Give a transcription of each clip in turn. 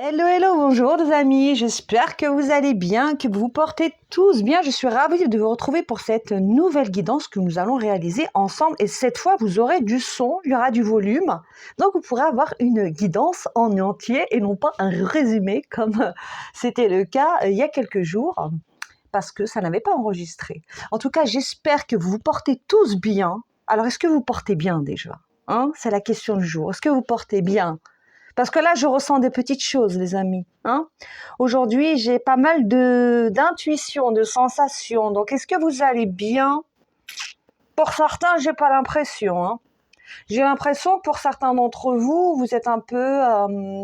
Hello, hello, bonjour les amis, j'espère que vous allez bien, que vous vous portez tous bien. Je suis ravie de vous retrouver pour cette nouvelle guidance que nous allons réaliser ensemble. Et cette fois, vous aurez du son, il y aura du volume. Donc, vous pourrez avoir une guidance en entier et non pas un résumé comme c'était le cas il y a quelques jours parce que ça n'avait pas enregistré. En tout cas, j'espère que vous vous portez tous bien. Alors, est-ce que vous portez bien déjà, hein? C'est la question du jour. Est-ce que vous portez bien? Parce que là, je ressens des petites choses, les amis, hein. Aujourd'hui, j'ai pas mal d'intuition, de sensations. Donc, est-ce que vous allez bien? Pour certains, j'ai pas l'impression, hein. J'ai l'impression que pour certains d'entre vous, vous êtes un peu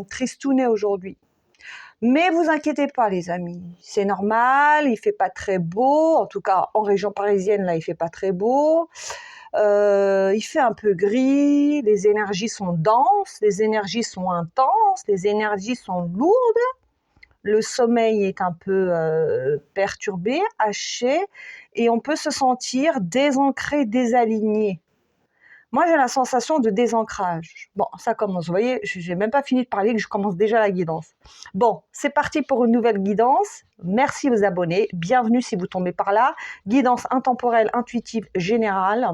tristounés aujourd'hui. Mais vous inquiétez pas, les amis. C'est normal, il fait pas très beau. En tout cas, en région parisienne, là, il fait pas très beau. Il fait un peu gris, les énergies sont denses, les énergies sont intenses, les énergies sont lourdes, le sommeil est un peu perturbé, haché, et on peut se sentir désancré, désaligné. Moi, j'ai la sensation de désancrage. Bon, ça commence, vous voyez, j'ai même pas fini de parler que je commence déjà la guidance. Bon, c'est parti pour une nouvelle guidance. Merci aux abonnés. Bienvenue si vous tombez par là. Guidance intemporelle, intuitive, générale.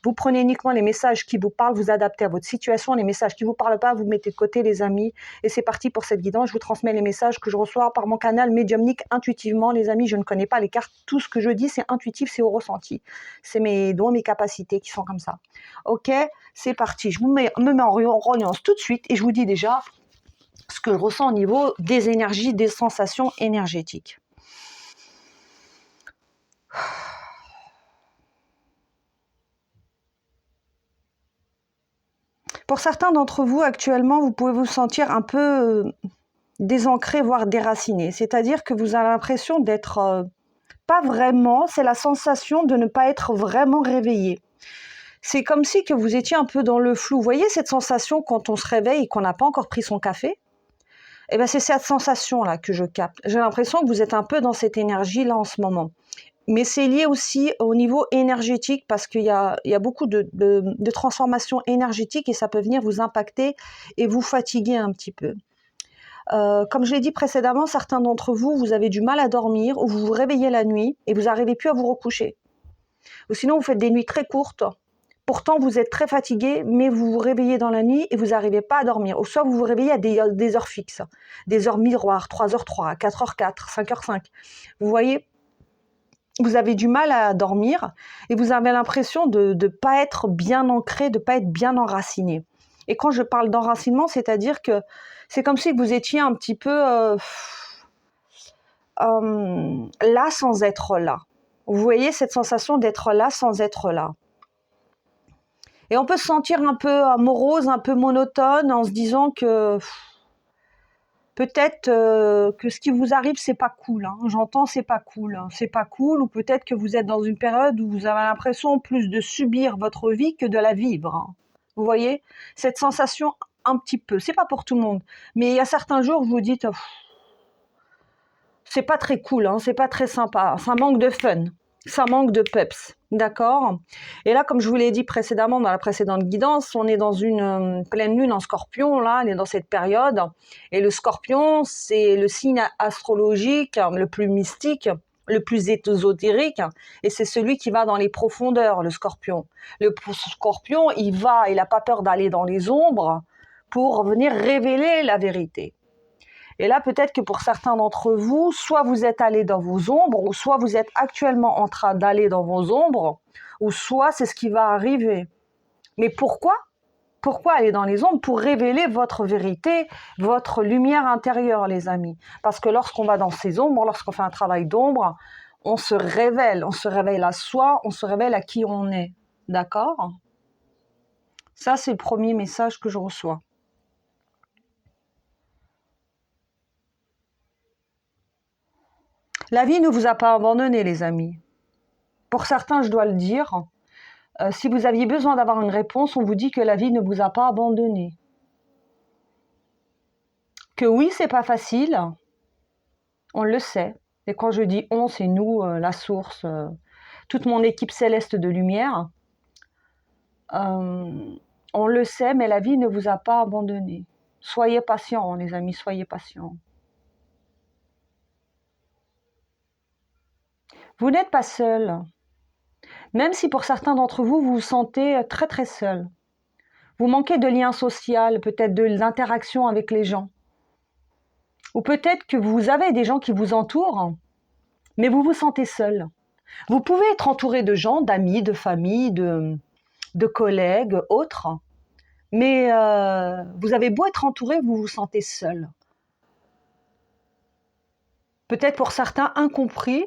Vous prenez uniquement les messages qui vous parlent, vous adaptez à votre situation. Les messages qui vous parlent pas, vous mettez de côté, les amis. Et c'est parti pour cette guidance. Je vous transmets les messages que je reçois par mon canal médiumnique intuitivement. Les amis, je ne connais pas les cartes. Tout ce que je dis, c'est intuitif, c'est au ressenti. C'est mes dons, mes capacités qui sont comme ça. Ok, c'est parti. Je me mets en reliance tout de suite et je vous dis déjà ce que je ressens au niveau des énergies, des sensations énergétiques. Pour certains d'entre vous, actuellement, vous pouvez vous sentir un peu désancré, voire déraciné. C'est-à-dire que vous avez l'impression d'être pas vraiment, c'est la sensation de ne pas être vraiment réveillé. C'est comme si que vous étiez un peu dans le flou. Vous voyez cette sensation quand on se réveille et qu'on n'a pas encore pris son café? Eh ben, c'est cette sensation-là que je capte. J'ai l'impression que vous êtes un peu dans cette énergie-là en ce moment. Mais c'est lié aussi au niveau énergétique parce qu'il y a beaucoup de transformations énergétiques et ça peut venir vous impacter et vous fatiguer un petit peu. Comme je l'ai dit précédemment, certains d'entre vous, vous avez du mal à dormir ou vous vous réveillez la nuit et vous n'arrivez plus à vous recoucher. Ou sinon, vous faites des nuits très courtes. Pourtant, vous êtes très fatigué, mais vous vous réveillez dans la nuit et vous n'arrivez pas à dormir. Ou soit vous vous réveillez à des heures fixes, des heures miroirs, 3h03, 4h04, 5h05. Vous voyez, vous avez du mal à dormir et vous avez l'impression de ne pas être bien ancré, de ne pas être bien enraciné. Et quand je parle d'enracinement, c'est-à-dire que c'est comme si vous étiez un petit peu là sans être là. Vous voyez cette sensation d'être là sans être là. Et on peut se sentir un peu morose, un peu monotone en se disant que peut-être que ce qui vous arrive, c'est pas cool. Hein. J'entends, c'est pas cool. Hein. C'est pas cool. Ou peut-être que vous êtes dans une période où vous avez l'impression plus de subir votre vie que de la vivre. Hein. Vous voyez cette sensation un petit peu. C'est pas pour tout le monde. Mais il y a certains jours où vous dites c'est pas très cool, hein, c'est pas très sympa. Ça manque de fun. Ça manque de peps, d'accord? Et là, comme je vous l'ai dit précédemment dans la précédente guidance, on est dans une pleine lune en scorpion, là, on est dans cette période. Et le scorpion, c'est le signe astrologique le plus mystique, le plus ésotérique, et c'est celui qui va dans les profondeurs, le scorpion. Le scorpion, il n'a pas peur d'aller dans les ombres pour venir révéler la vérité. Et là, peut-être que pour certains d'entre vous, soit vous êtes allé dans vos ombres, ou soit vous êtes actuellement en train d'aller dans vos ombres, ou soit c'est ce qui va arriver. Mais pourquoi? Pourquoi aller dans les ombres? Pour révéler votre vérité, votre lumière intérieure, les amis. Parce que lorsqu'on va dans ces ombres, lorsqu'on fait un travail d'ombre, on se révèle à soi, on se révèle à qui on est. D'accord? Ça, c'est le premier message que je reçois. La vie ne vous a pas abandonné, les amis. Pour certains, je dois le dire, si vous aviez besoin d'avoir une réponse, on vous dit que la vie ne vous a pas abandonné. Que oui, c'est pas facile, on le sait. Et quand je dis on, c'est nous, la source, toute mon équipe céleste de lumière. On le sait, mais la vie ne vous a pas abandonné. Soyez patients, les amis, soyez patients. Vous n'êtes pas seul. Même si pour certains d'entre vous, vous vous sentez très très seul. Vous manquez de lien social, peut-être de l'interaction avec les gens. Ou peut-être que vous avez des gens qui vous entourent, mais vous vous sentez seul. Vous pouvez être entouré de gens, d'amis, de famille, de collègues, autres, mais vous avez beau être entouré, vous vous sentez seul. Peut-être pour certains incompris,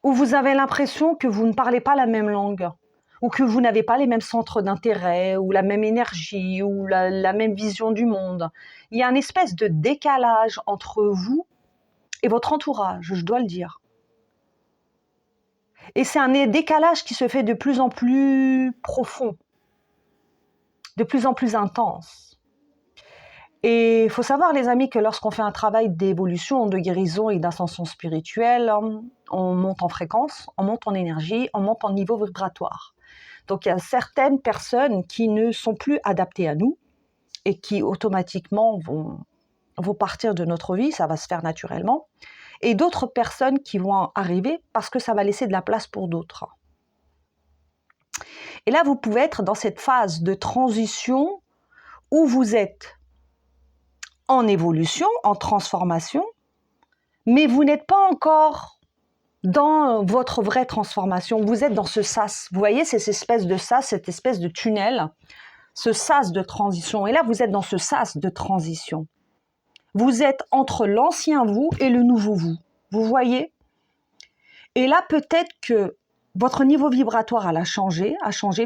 ou vous avez l'impression que vous ne parlez pas la même langue, ou que vous n'avez pas les mêmes centres d'intérêt, ou la même énergie, ou la même vision du monde. Il y a une espèce de décalage entre vous et votre entourage, je dois le dire. Et c'est un décalage qui se fait de plus en plus profond, de plus en plus intense. Et il faut savoir, les amis, que lorsqu'on fait un travail d'évolution, de guérison et d'ascension spirituelle, on monte en fréquence, on monte en énergie, on monte en niveau vibratoire. Donc il y a certaines personnes qui ne sont plus adaptées à nous et qui automatiquement vont partir de notre vie, ça va se faire naturellement, et d'autres personnes qui vont arriver parce que ça va laisser de la place pour d'autres. Et là, vous pouvez être dans cette phase de transition où vous êtes en évolution, en transformation, mais vous n'êtes pas encore dans votre vraie transformation. Vous êtes dans ce sas. Vous voyez, c'est cette espèce de sas, cette espèce de tunnel, ce sas de transition. Et là, vous êtes dans ce sas de transition. Vous êtes entre l'ancien vous et le nouveau vous. Vous voyez? Et là, peut-être que votre niveau vibratoire a changé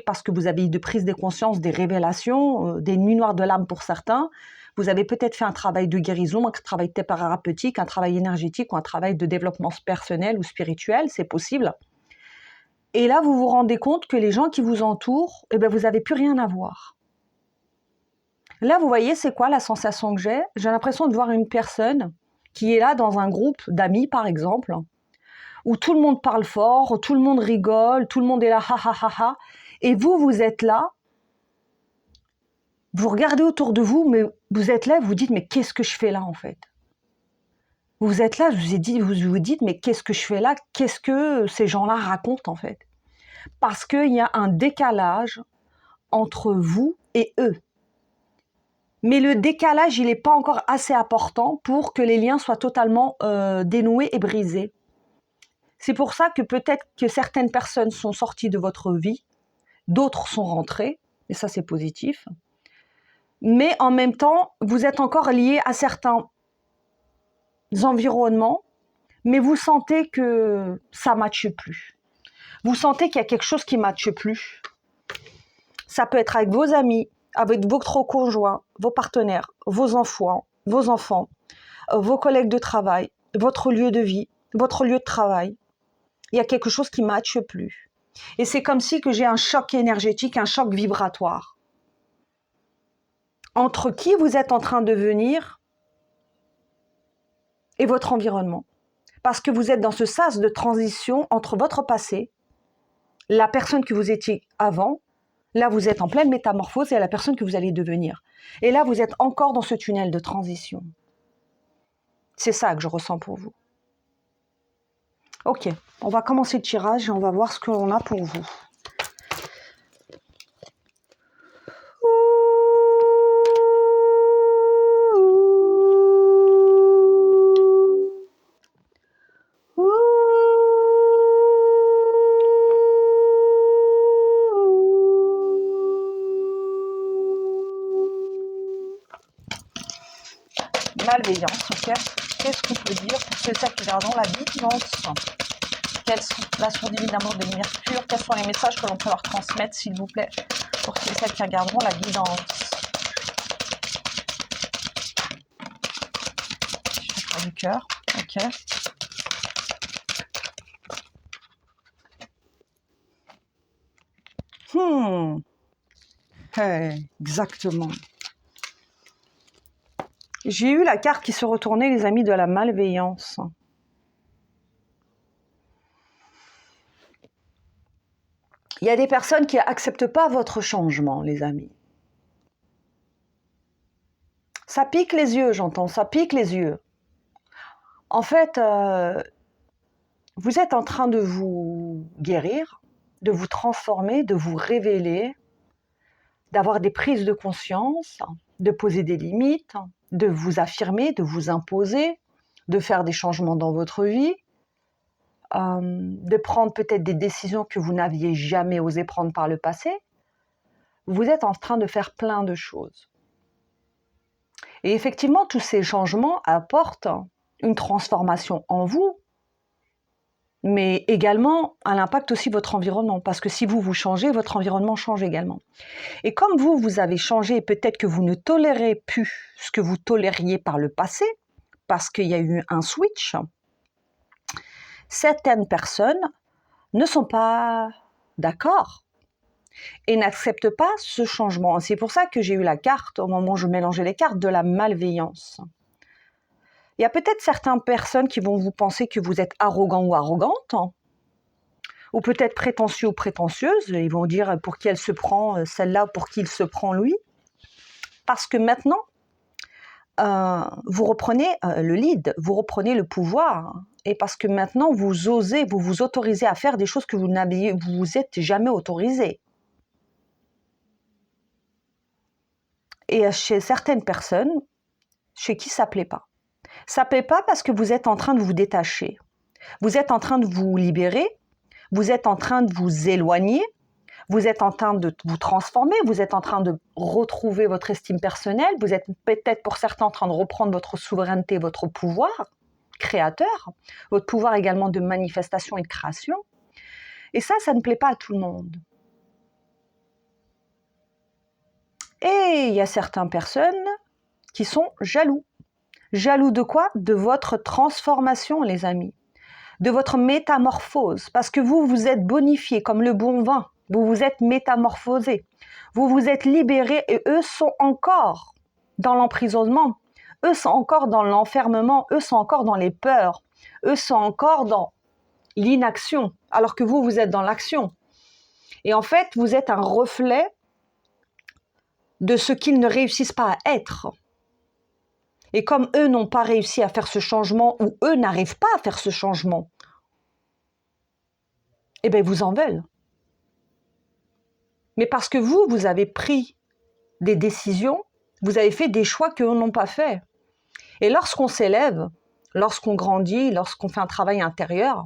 parce que vous avez eu de prise de conscience, des révélations, des nuits noires de l'âme pour certains. Vous avez peut-être fait un travail de guérison, un travail thérapeutique, un travail énergétique ou un travail de développement personnel ou spirituel, c'est possible. Et là, vous vous rendez compte que les gens qui vous entourent, eh bien, vous n'avez plus rien à voir. Là, vous voyez, c'est quoi la sensation que j'ai? J'ai l'impression de voir une personne qui est là dans un groupe d'amis, par exemple, où tout le monde parle fort, tout le monde rigole, tout le monde est là, ha ha ha ha, et vous êtes là, vous regardez autour de vous, mais vous êtes là, vous vous dites, mais qu'est-ce que je fais là en fait? Vous êtes là, vous vous dites, mais qu'est-ce que je fais là? Qu'est-ce que ces gens-là racontent en fait? Parce qu'il y a un décalage entre vous et eux. Mais le décalage, il n'est pas encore assez important pour que les liens soient totalement dénoués et brisés. C'est pour ça que peut-être que certaines personnes sont sorties de votre vie, d'autres sont rentrées, et ça c'est positif. Mais en même temps, vous êtes encore liés à certains environnements, mais vous sentez que ça ne matche plus. Vous sentez qu'il y a quelque chose qui ne matche plus. Ça peut être avec vos amis, avec votre conjoint, vos partenaires, vos enfants, vos collègues de travail, votre lieu de vie, votre lieu de travail. Il y a quelque chose qui ne matche plus. Et c'est comme si que j'ai un choc énergétique, un choc vibratoire. Entre qui vous êtes en train de devenir et votre environnement. Parce que vous êtes dans ce sas de transition entre votre passé, la personne que vous étiez avant, là vous êtes en pleine métamorphose et la personne que vous allez devenir. Et là vous êtes encore dans ce tunnel de transition. C'est ça que je ressens pour vous. Ok, on va commencer le tirage et on va voir ce que l'on a pour vous. Malveillance, ok. Qu'est-ce qu'on peut dire pour ceux qui regardent la guidance? Quelles sont l'action divine d'amour de Mercure? Quels sont les messages que l'on peut leur transmettre, s'il vous plaît, pour celles qui regarderont la guidance? Chakra du cœur, ok. Hey, exactement. J'ai eu la carte qui se retournait, les amis, de la malveillance. Il y a des personnes qui n'acceptent pas votre changement, les amis. Ça pique les yeux, j'entends, ça pique les yeux. En fait, vous êtes en train de vous guérir, de vous transformer, de vous révéler, d'avoir des prises de conscience, de poser des limites, de vous affirmer, de vous imposer, de faire des changements dans votre vie, de prendre peut-être des décisions que vous n'aviez jamais osé prendre par le passé. Vous êtes en train de faire plein de choses. Et effectivement, tous ces changements apportent une transformation en vous, mais également un impact aussi votre environnement, parce que si vous changez, votre environnement change également. Et comme vous avez changé, peut-être que vous ne tolérez plus ce que vous tolériez par le passé, parce qu'il y a eu un switch, certaines personnes ne sont pas d'accord et n'acceptent pas ce changement. C'est pour ça que j'ai eu la carte, au moment où je mélangeais les cartes, de la malveillance. Il y a peut-être certaines personnes qui vont vous penser que vous êtes arrogant ou arrogante, ou peut-être prétentieux ou prétentieuse. Ils vont dire pour qui elle se prend, celle-là, pour qui il se prend lui. Parce que maintenant, vous reprenez le lead, vous reprenez le pouvoir. Et parce que maintenant, vous osez, vous vous autorisez à faire des choses que vous vous êtes jamais autorisé. Et chez certaines personnes, chez qui ça ne plaît pas. Ça ne plaît pas parce que vous êtes en train de vous détacher. Vous êtes en train de vous libérer. Vous êtes en train de vous éloigner. Vous êtes en train de vous transformer. Vous êtes en train de retrouver votre estime personnelle. Vous êtes peut-être pour certains en train de reprendre votre souveraineté, votre pouvoir créateur, votre pouvoir également de manifestation et de création. Et ça ne plaît pas à tout le monde. Et il y a certaines personnes qui sont jaloux. Jaloux de quoi? De votre transformation, les amis. De votre métamorphose. Parce que vous êtes bonifié comme le bon vin. Vous vous êtes métamorphosé. Vous vous êtes libéré et eux sont encore dans l'emprisonnement. Eux sont encore dans l'enfermement. Eux sont encore dans les peurs. Eux sont encore dans l'inaction. Alors que vous êtes dans l'action. Et en fait, vous êtes un reflet de ce qu'ils ne réussissent pas à être. Et comme eux n'ont pas réussi à faire ce changement, ou eux n'arrivent pas à faire ce changement, eh bien, ils vous en veulent. Mais parce que vous avez pris des décisions, vous avez fait des choix qu'eux n'ont pas fait. Et lorsqu'on s'élève, lorsqu'on grandit, lorsqu'on fait un travail intérieur,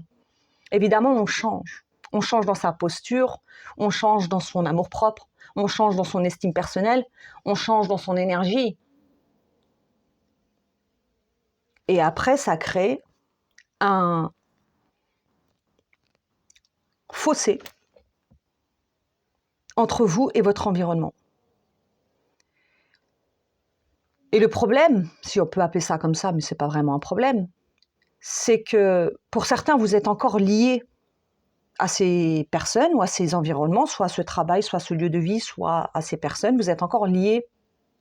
évidemment, on change. On change dans sa posture, on change dans son amour-propre, on change dans son estime personnelle, on change dans son énergie. Et après, ça crée un fossé entre vous et votre environnement. Et le problème, si on peut appeler ça comme ça, mais ce n'est pas vraiment un problème, c'est que pour certains, vous êtes encore liés à ces personnes ou à ces environnements, soit à ce travail, soit à ce lieu de vie, soit à ces personnes, vous êtes encore liés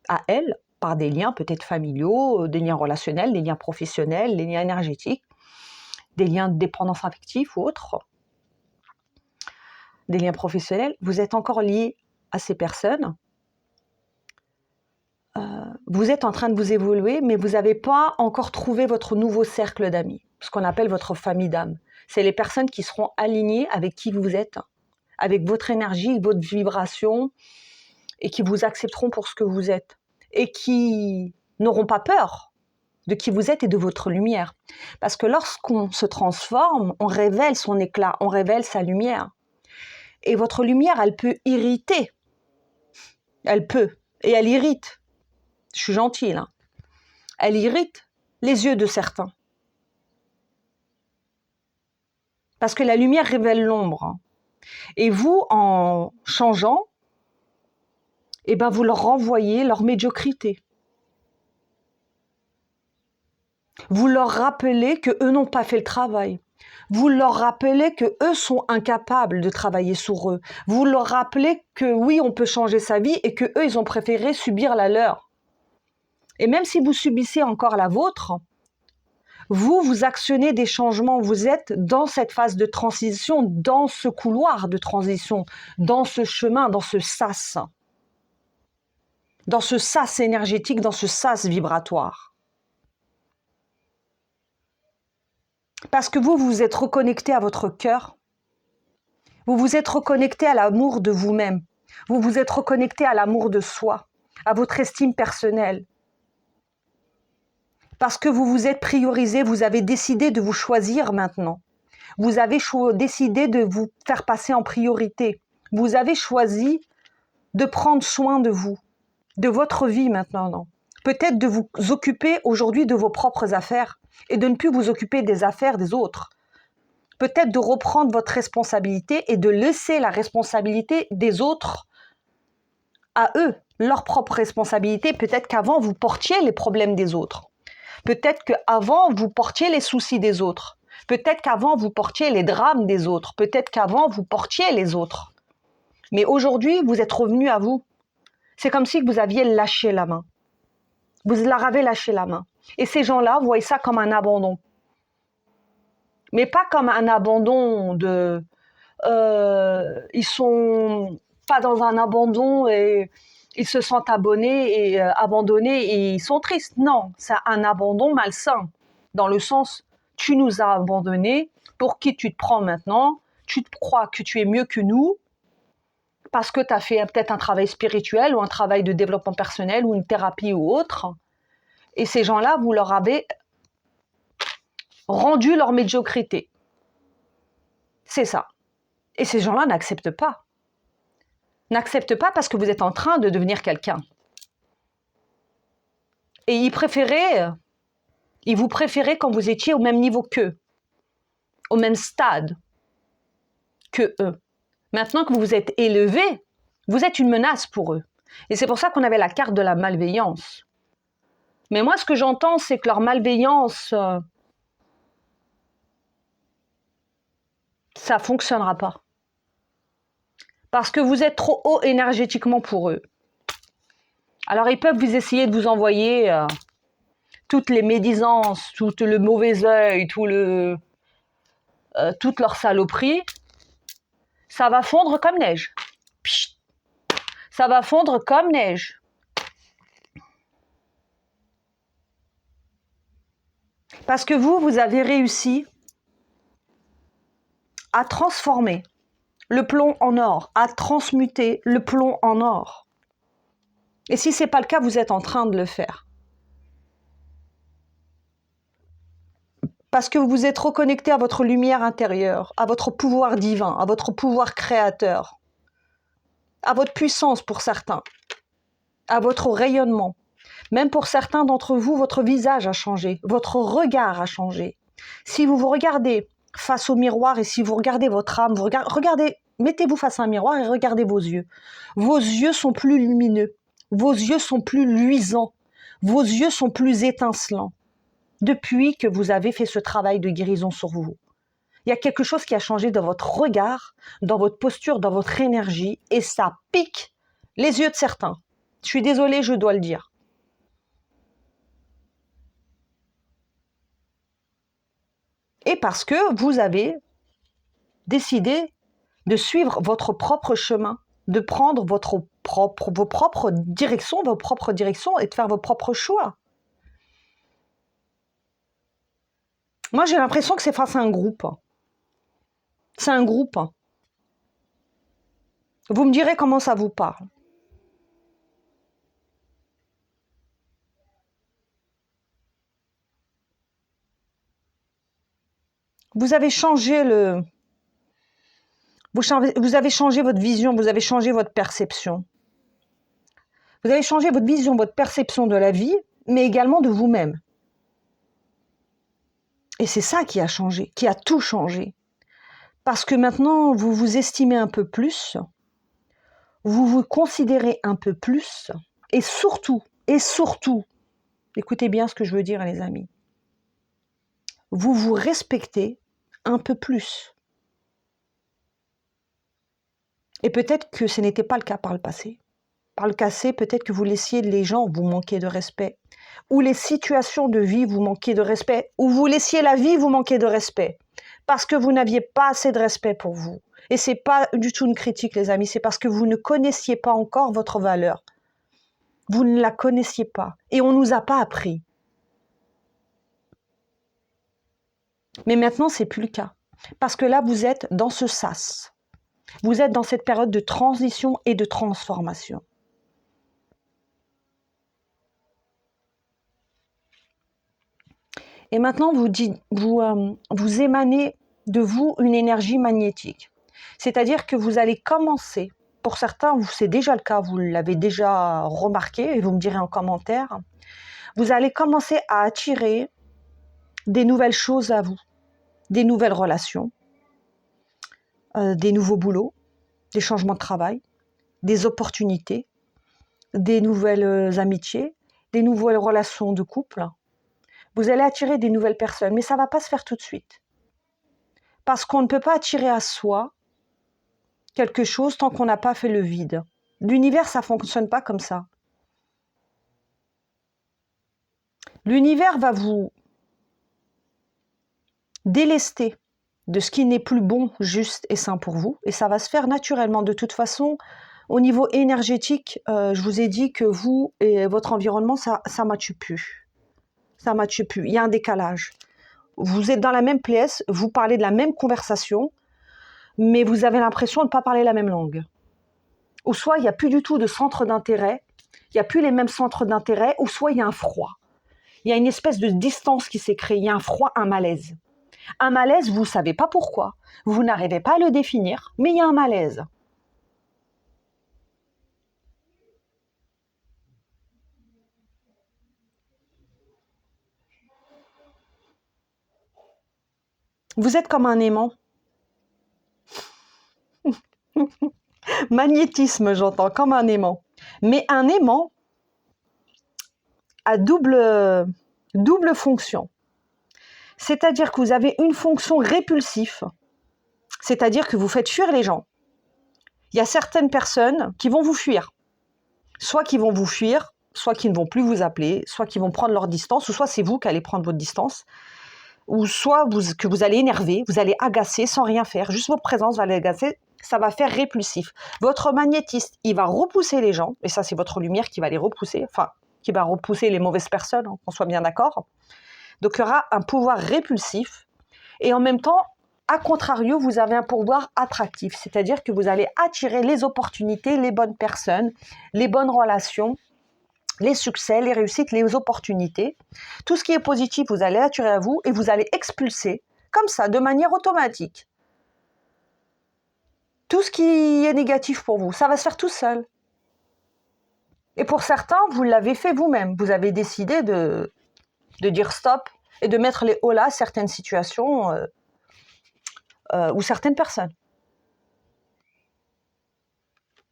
à elles par des liens peut-être familiaux, des liens relationnels, des liens professionnels, des liens énergétiques, des liens de dépendance affective ou autres, des liens professionnels, vous êtes encore liés à ces personnes. Vous êtes en train de vous évoluer, mais vous n'avez pas encore trouvé votre nouveau cercle d'amis, ce qu'on appelle votre famille d'âme. C'est les personnes qui seront alignées avec qui vous êtes, avec votre énergie, votre vibration, et qui vous accepteront pour ce que vous êtes, et qui n'auront pas peur de qui vous êtes et de votre lumière. Parce que lorsqu'on se transforme, on révèle son éclat, on révèle sa lumière. Et votre lumière, elle peut irriter. Elle peut. Et elle irrite. Je suis gentille, là. Elle irrite les yeux de certains. Parce que la lumière révèle l'ombre. Et vous, en changeant, eh ben, vous leur renvoyez leur médiocrité. Vous leur rappelez qu'eux n'ont pas fait le travail. Vous leur rappelez qu'eux sont incapables de travailler sur eux. Vous leur rappelez que oui, on peut changer sa vie et qu'eux, ils ont préféré subir la leur. Et même si vous subissez encore la vôtre, vous actionnez des changements. Vous êtes dans cette phase de transition, dans ce couloir de transition, dans ce chemin, dans ce sas. dans ce sas énergétique, dans ce sas vibratoire. Parce que vous vous êtes reconnecté à votre cœur, vous vous êtes reconnecté à l'amour de vous-même, vous vous êtes reconnecté à l'amour de soi, à votre estime personnelle. Parce que vous vous êtes priorisé, vous avez décidé de vous choisir maintenant. Vous avez décidé de vous faire passer en priorité. Vous avez choisi de prendre soin de vous, de votre vie maintenant. Peut-être de vous occuper aujourd'hui de vos propres affaires et de ne plus vous occuper des affaires des autres. Peut-être de reprendre votre responsabilité et de laisser la responsabilité des autres à eux, leur propre responsabilité. Peut-être qu'avant, vous portiez les problèmes des autres. Peut-être qu'avant, vous portiez les soucis des autres. Peut-être qu'avant, vous portiez les drames des autres. Peut-être qu'avant, vous portiez les autres. Mais aujourd'hui, vous êtes revenu à vous. C'est comme si vous aviez lâché la main. Vous leur avez lâché la main. Et ces gens-là, vous voyez ça comme un abandon. Mais pas comme un abandon de... ils sont pas dans un abandon et ils se sentent abandonnés et ils sont tristes. Non, c'est un abandon malsain. Dans le sens, tu nous as abandonnés, pour qui tu te prends maintenant? Tu te crois que tu es mieux que nous parce que tu as fait peut-être un travail spirituel ou un travail de développement personnel ou une thérapie ou autre. Et ces gens-là, vous leur avez rendu leur médiocrité. C'est ça. Et ces gens-là n'acceptent pas. N'acceptent pas parce que vous êtes en train de devenir quelqu'un. Et ils vous préféraient quand vous étiez au même niveau qu'eux, au même stade que eux. Maintenant que vous vous êtes élevé, vous êtes une menace pour eux. Et c'est pour ça qu'on avait la carte de la malveillance. Mais moi, ce que j'entends, c'est que leur malveillance, ça ne fonctionnera pas. Parce que vous êtes trop haut énergétiquement pour eux. Alors, ils peuvent vous essayer de vous envoyer toutes les médisances, tout le mauvais œil, toute leur saloperie. Ça va fondre comme neige. Psst. Ça va fondre comme neige. Parce que vous avez réussi à transformer le plomb en or, à transmuter le plomb en or. Et si ce n'est pas le cas, vous êtes en train de le faire. Parce que vous vous êtes reconnecté à votre lumière intérieure, à votre pouvoir divin, à votre pouvoir créateur, à votre puissance pour certains, à votre rayonnement. Même pour certains d'entre vous, votre visage a changé, votre regard a changé. Si vous vous regardez face au miroir et si vous regardez votre âme, regardez, mettez-vous face à un miroir et regardez vos yeux. Vos yeux sont plus lumineux, vos yeux sont plus luisants, vos yeux sont plus étincelants depuis que vous avez fait ce travail de guérison sur vous. Il y a quelque chose qui a changé dans votre regard, dans votre posture, dans votre énergie et ça pique les yeux de certains. Je suis désolée, je dois le dire. Et parce que vous avez décidé de suivre votre propre chemin, de prendre vos propres directions et de faire vos propres choix. Moi, j'ai l'impression que c'est face à un groupe. C'est un groupe. Vous me direz comment ça vous parle. Vous avez changé vous avez changé votre vision, vous avez changé votre perception. Vous avez changé votre vision, votre perception de la vie, mais également de vous-même. Et c'est ça qui a changé, qui a tout changé. Parce que maintenant, vous vous estimez un peu plus, vous vous considérez un peu plus, et surtout, écoutez bien ce que je veux dire, les amis, vous vous respectez un peu plus. Et peut-être que ce n'était pas le cas par le passé. Par le passé, peut-être que vous laissiez les gens vous manquer de respect, ou les situations de vie vous manquaient de respect, ou vous laissiez la vie vous manquer de respect, parce que vous n'aviez pas assez de respect pour vous. Et c'est pas du tout une critique, les amis, c'est parce que vous ne connaissiez pas encore votre valeur. Vous ne la connaissiez pas et on ne nous a pas appris. Mais maintenant, c'est plus le cas. Parce que là, vous êtes dans ce sas. Vous êtes dans cette période de transition et de transformation. Et maintenant, vous émanez de vous une énergie magnétique. C'est-à-dire que vous allez commencer, pour certains, c'est déjà le cas, vous l'avez déjà remarqué, et vous me direz en commentaire, vous allez commencer à attirer des nouvelles choses à vous, des nouvelles relations, des nouveaux boulots, des changements de travail, des opportunités, des nouvelles amitiés, des nouvelles relations de couple. Vous allez attirer des nouvelles personnes, mais ça ne va pas se faire tout de suite. Parce qu'on ne peut pas attirer à soi quelque chose tant qu'on n'a pas fait le vide. L'univers, ça ne fonctionne pas comme ça. L'univers va vous délester de ce qui n'est plus bon, juste et sain pour vous, et ça va se faire naturellement. De toute façon, au niveau énergétique, je vous ai dit que vous et votre environnement, ça ne matche plus. Ça ne matche plus. Il y a un décalage. Vous êtes dans la même pièce, vous parlez de la même conversation, mais vous avez l'impression de ne pas parler la même langue. Ou soit il n'y a plus du tout de centre d'intérêt, il n'y a plus les mêmes centres d'intérêt, ou soit il y a un froid. Il y a une espèce de distance qui s'est créée, il y a un froid, un malaise. Un malaise, vous ne savez pas pourquoi, vous n'arrivez pas à le définir, mais il y a un malaise. Vous êtes comme un aimant. Magnétisme, j'entends, comme un aimant. Mais un aimant a double fonction. C'est-à-dire que vous avez une fonction répulsive, c'est-à-dire que vous faites fuir les gens. Il y a certaines personnes qui vont vous fuir. Soit qui vont vous fuir, soit qui ne vont plus vous appeler, soit qui vont prendre leur distance, ou soit c'est vous qui allez prendre votre distance, ou soit que vous allez énerver, vous allez agacer sans rien faire. Juste votre présence va les agacer, ça va faire répulsif. Votre magnétisme, il va repousser les gens, et ça c'est votre lumière qui va les repousser, enfin, qui va repousser les mauvaises personnes, qu'on soit bien d'accord. Donc il y aura un pouvoir répulsif, et en même temps, à contrario, vous avez un pouvoir attractif, c'est-à-dire que vous allez attirer les opportunités, les bonnes personnes, les bonnes relations, les succès, les réussites, les opportunités. Tout ce qui est positif, vous allez l'attirer à vous et vous allez expulser, comme ça, de manière automatique. Tout ce qui est négatif pour vous, ça va se faire tout seul. Et pour certains, vous l'avez fait vous-même. Vous avez décidé de dire stop et de mettre les holà à certaines situations ou certaines personnes.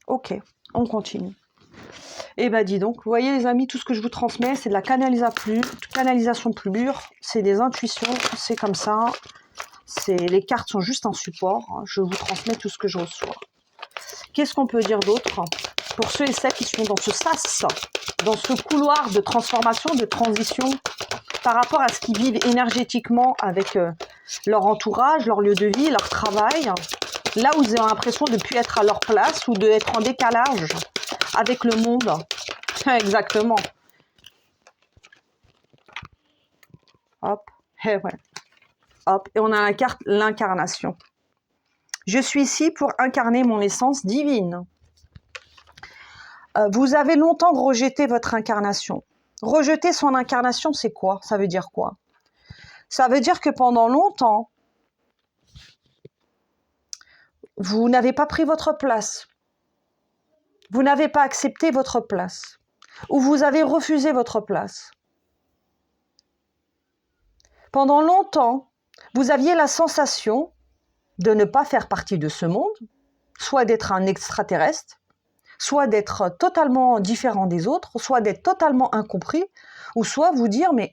Ok, on continue. Eh bien, dis donc, vous voyez les amis, tout ce que je vous transmets, c'est de la canalisation pure, c'est des intuitions, c'est comme ça. Les cartes sont juste un support, je vous transmets tout ce que je reçois. Qu'est-ce qu'on peut dire d'autre pour ceux et celles qui sont dans ce sas, dans ce couloir de transformation, de transition, par rapport à ce qu'ils vivent énergétiquement avec leur entourage, leur lieu de vie, leur travail, là où ils ont l'impression de ne plus être à leur place ou d'être en décalage avec le monde. Exactement. Hop, et ouais. Hop, et on a la carte l'incarnation. Je suis ici pour incarner mon essence divine. Vous avez longtemps rejeté votre incarnation. Rejeter son incarnation, c'est quoi? Ça veut dire quoi? Ça veut dire que pendant longtemps, vous n'avez pas pris votre place. Vous n'avez pas accepté votre place. Ou vous avez refusé votre place. Pendant longtemps, vous aviez la sensation de ne pas faire partie de ce monde, soit d'être un extraterrestre, soit d'être totalement différent des autres, soit d'être totalement incompris, ou soit vous dire mais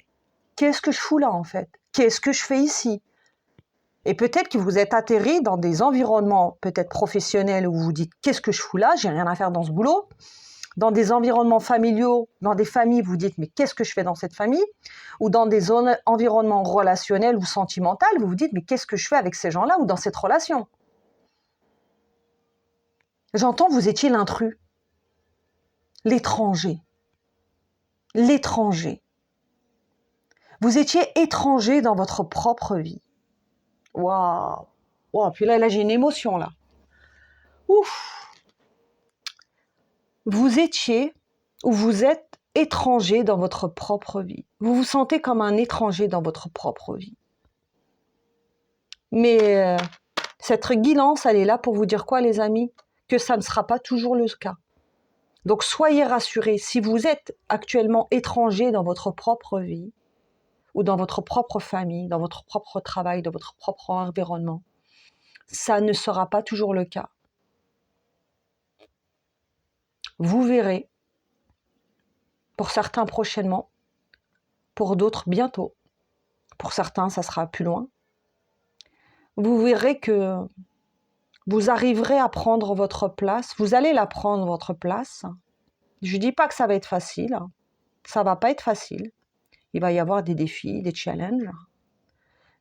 qu'est-ce que je fous là en fait? Qu'est-ce que je fais ici? Et peut-être que vous êtes atterri dans des environnements peut-être professionnels où vous vous dites qu'est-ce que je fous là? J'ai rien à faire dans ce boulot. Dans des environnements familiaux, dans des familles, vous dites mais qu'est-ce que je fais dans cette famille? Ou dans des environnements relationnels ou sentimentaux, vous vous dites mais qu'est-ce que je fais avec ces gens-là ou dans cette relation? J'entends vous étiez l'intrus, l'étranger. l'étranger. Vous étiez étranger dans votre propre vie. Waouh! Waouh, puis là j'ai une émotion là. Ouf! Vous étiez ou vous êtes étranger dans votre propre vie. Vous vous sentez comme un étranger dans votre propre vie. Mais cette guidance, elle est là pour vous dire quoi, les amis? Que ça ne sera pas toujours le cas. Donc soyez rassurés, si vous êtes actuellement étranger dans votre propre vie, ou dans votre propre famille, dans votre propre travail, dans votre propre environnement, ça ne sera pas toujours le cas. Vous verrez, pour certains prochainement, pour d'autres bientôt, pour certains ça sera plus loin, vous verrez que vous arriverez à prendre votre place, vous allez la prendre votre place. Je ne dis pas que ça va être facile, ça ne va pas être facile, il va y avoir des défis, des challenges,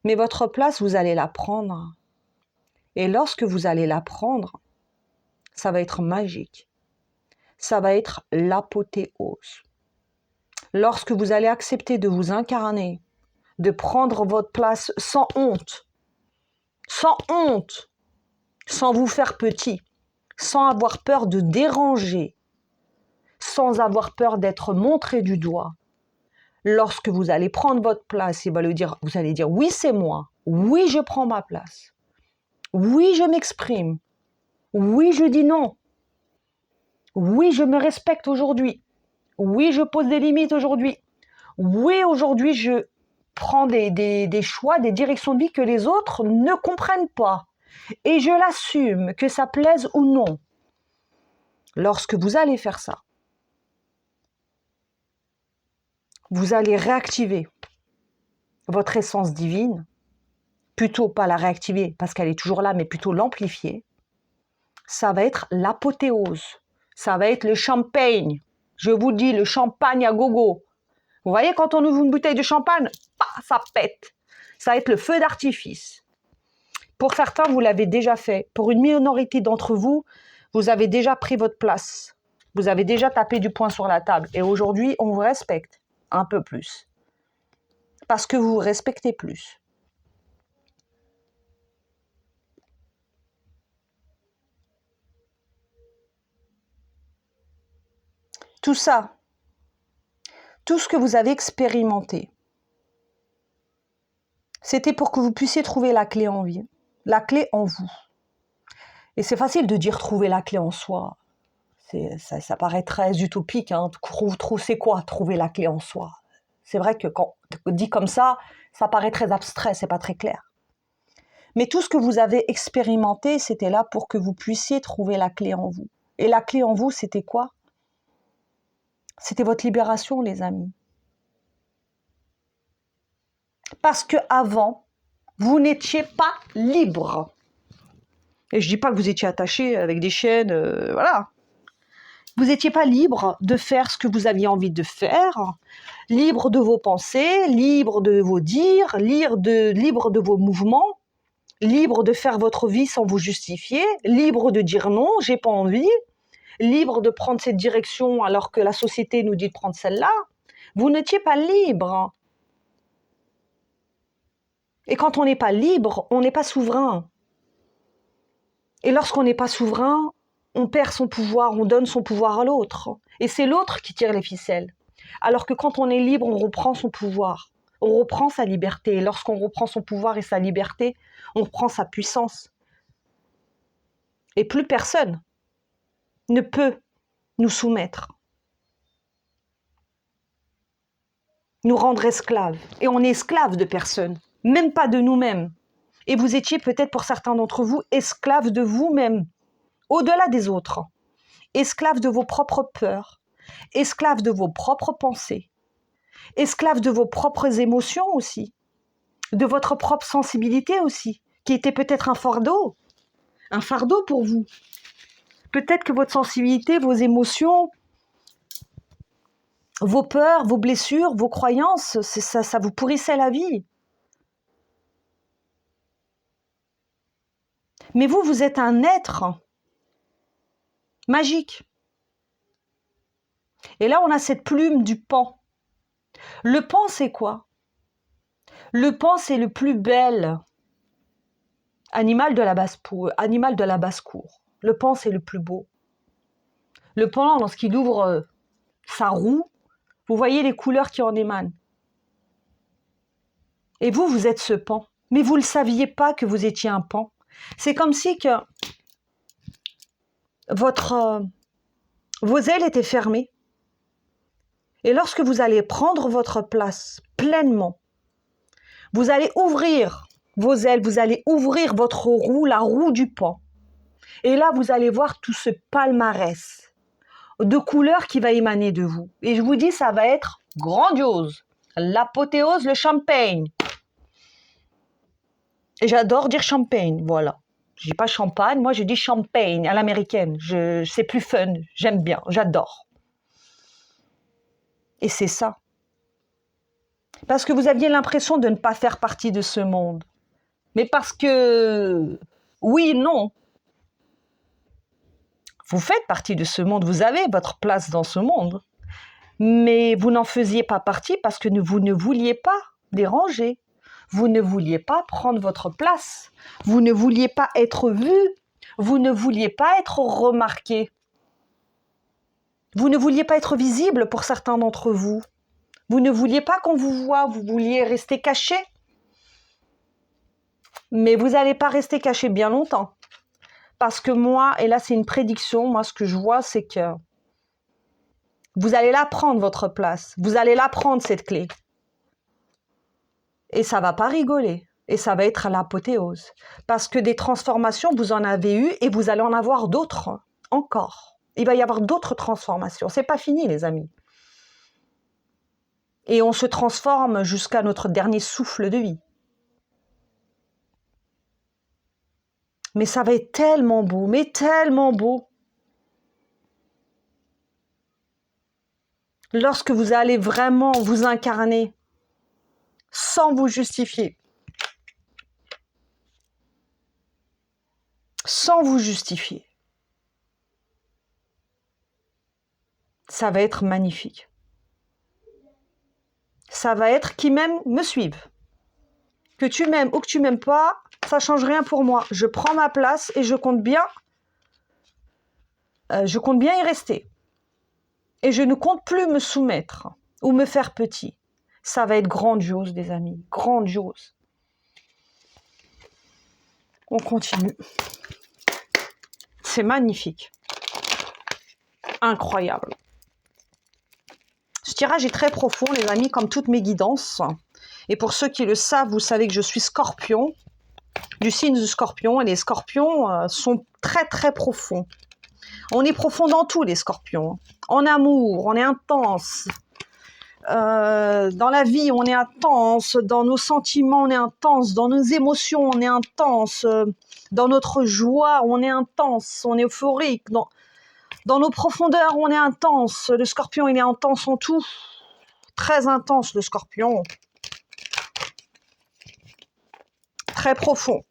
mais votre place, vous allez la prendre. Et lorsque vous allez la prendre, ça va être magique. Ça va être l'apothéose. Lorsque vous allez accepter de vous incarner, de prendre votre place sans honte, sans vous faire petit, sans avoir peur de déranger, sans avoir peur d'être montré du doigt. Lorsque vous allez prendre votre place, vous allez dire oui, c'est moi, oui, je prends ma place, oui, je m'exprime, oui, je dis non, oui, je me respecte aujourd'hui, oui, je pose des limites aujourd'hui, oui, aujourd'hui, je prends des choix, des directions de vie que les autres ne comprennent pas. Et je l'assume, que ça plaise ou non. Lorsque vous allez faire ça, vous allez réactiver votre essence divine, plutôt pas la réactiver parce qu'elle est toujours là, mais plutôt l'amplifier. Ça va être l'apothéose. Ça va être le champagne. Je vous dis, le champagne à gogo. Vous voyez, quand on ouvre une bouteille de champagne, ça pète. Ça va être le feu d'artifice. Pour certains, vous l'avez déjà fait. Pour une minorité d'entre vous, vous avez déjà pris votre place. Vous avez déjà tapé du poing sur la table. Et aujourd'hui, on vous respecte un peu plus. Parce que vous vous respectez plus. Tout ça, tout ce que vous avez expérimenté, c'était pour que vous puissiez trouver la clé en vie, la clé en vous. Et c'est facile de dire trouver la clé en soi. Ça paraît très utopique. Hein. C'est quoi trouver la clé en soi? C'est vrai que quand dit comme ça paraît très abstrait, c'est pas très clair. Mais tout ce que vous avez expérimenté, c'était là pour que vous puissiez trouver la clé en vous. Et la clé en vous, c'était quoi? C'était votre libération, les amis. Parce que avant, vous n'étiez pas libre. Et je dis pas que vous étiez attaché avec des chaînes, voilà. Vous n'étiez pas libre de faire ce que vous aviez envie de faire, libre de vos pensées, libre de vos dires, libre de vos mouvements, libre de faire votre vie sans vous justifier, libre de dire non, j'ai pas envie, libre de prendre cette direction alors que la société nous dit de prendre celle-là. Vous n'étiez pas libre. Et quand on n'est pas libre, on n'est pas souverain. Et lorsqu'on n'est pas souverain, on perd son pouvoir, on donne son pouvoir à l'autre. Et c'est l'autre qui tire les ficelles. Alors que quand on est libre, on reprend son pouvoir. On reprend sa liberté. Et lorsqu'on reprend son pouvoir et sa liberté, on reprend sa puissance. Et plus personne ne peut nous soumettre, nous rendre esclaves. Et on est esclaves de personne, même pas de nous-mêmes. Et vous étiez peut-être pour certains d'entre vous esclaves de vous-même, au-delà des autres, esclaves de vos propres peurs, esclaves de vos propres pensées, esclaves de vos propres émotions aussi, de votre propre sensibilité aussi, qui était peut-être un fardeau pour vous. Peut-être que votre sensibilité, vos émotions, vos peurs, vos blessures, vos croyances, ça vous pourrissait la vie. Mais vous êtes un être magique. Et là, on a cette plume du pan. Le pan, c'est quoi? Le pan, c'est le plus bel animal de la basse-cour. Le pan, c'est le plus beau. Le pan, lorsqu'il ouvre sa roue, vous voyez les couleurs qui en émanent. Et vous, vous êtes ce pan. Mais vous ne le saviez pas que vous étiez un pan. C'est comme si que vos ailes étaient fermées. Et lorsque vous allez prendre votre place pleinement, vous allez ouvrir vos ailes, vous allez ouvrir votre roue, la roue du pan. Et là, vous allez voir tout ce palmarès de couleurs qui va émaner de vous. Et je vous dis, ça va être grandiose. L'apothéose, le champagne. Et j'adore dire champagne, voilà. Je dis pas champagne, moi je dis champagne à l'américaine. C'est plus fun, j'aime bien, j'adore. Et c'est ça. Parce que vous aviez l'impression de ne pas faire partie de ce monde. Mais parce que, oui, non. Vous faites partie de ce monde, vous avez votre place dans ce monde. Mais vous n'en faisiez pas partie parce que vous ne vouliez pas déranger. Vous ne vouliez pas prendre votre place. Vous ne vouliez pas être vu. Vous ne vouliez pas être remarqué. Vous ne vouliez pas être visible pour certains d'entre vous. Vous ne vouliez pas qu'on vous voie. Vous vouliez rester caché. Mais vous n'allez pas rester caché bien longtemps. Parce que moi, et là c'est une prédiction, moi ce que je vois c'est que vous allez la prendre votre place. Vous allez la prendre cette clé. Et ça va pas rigoler. Et ça va être l'apothéose. Parce que des transformations, vous en avez eu et vous allez en avoir d'autres encore. Il va y avoir d'autres transformations. C'est pas fini, les amis. Et on se transforme jusqu'à notre dernier souffle de vie. Mais ça va être tellement beau, mais tellement beau. Lorsque vous allez vraiment vous incarner sans vous justifier. Sans vous justifier. Ça va être magnifique. Ça va être qui m'aime me suive. Que tu m'aimes ou que tu m'aimes pas, ça change rien pour moi. Je prends ma place et je compte bien y rester. Et je ne compte plus me soumettre ou me faire petit. Ça va être grandiose, des amis. Grandiose. On continue. C'est magnifique. Incroyable. Ce tirage est très profond, les amis, comme toutes mes guidances. Et pour ceux qui le savent, vous savez que je suis scorpion, du signe du scorpion. Et les scorpions sont très, très profonds. On est profond dans tout, les scorpions. En amour, on est intense. Dans la vie, on est intense. Dans nos sentiments, on est intense. Dans nos émotions, on est intense. Dans notre joie, on est intense. On est euphorique. Dans nos profondeurs, on est intense. Le scorpion, il est intense en tout. Très intense, le scorpion. Très profond.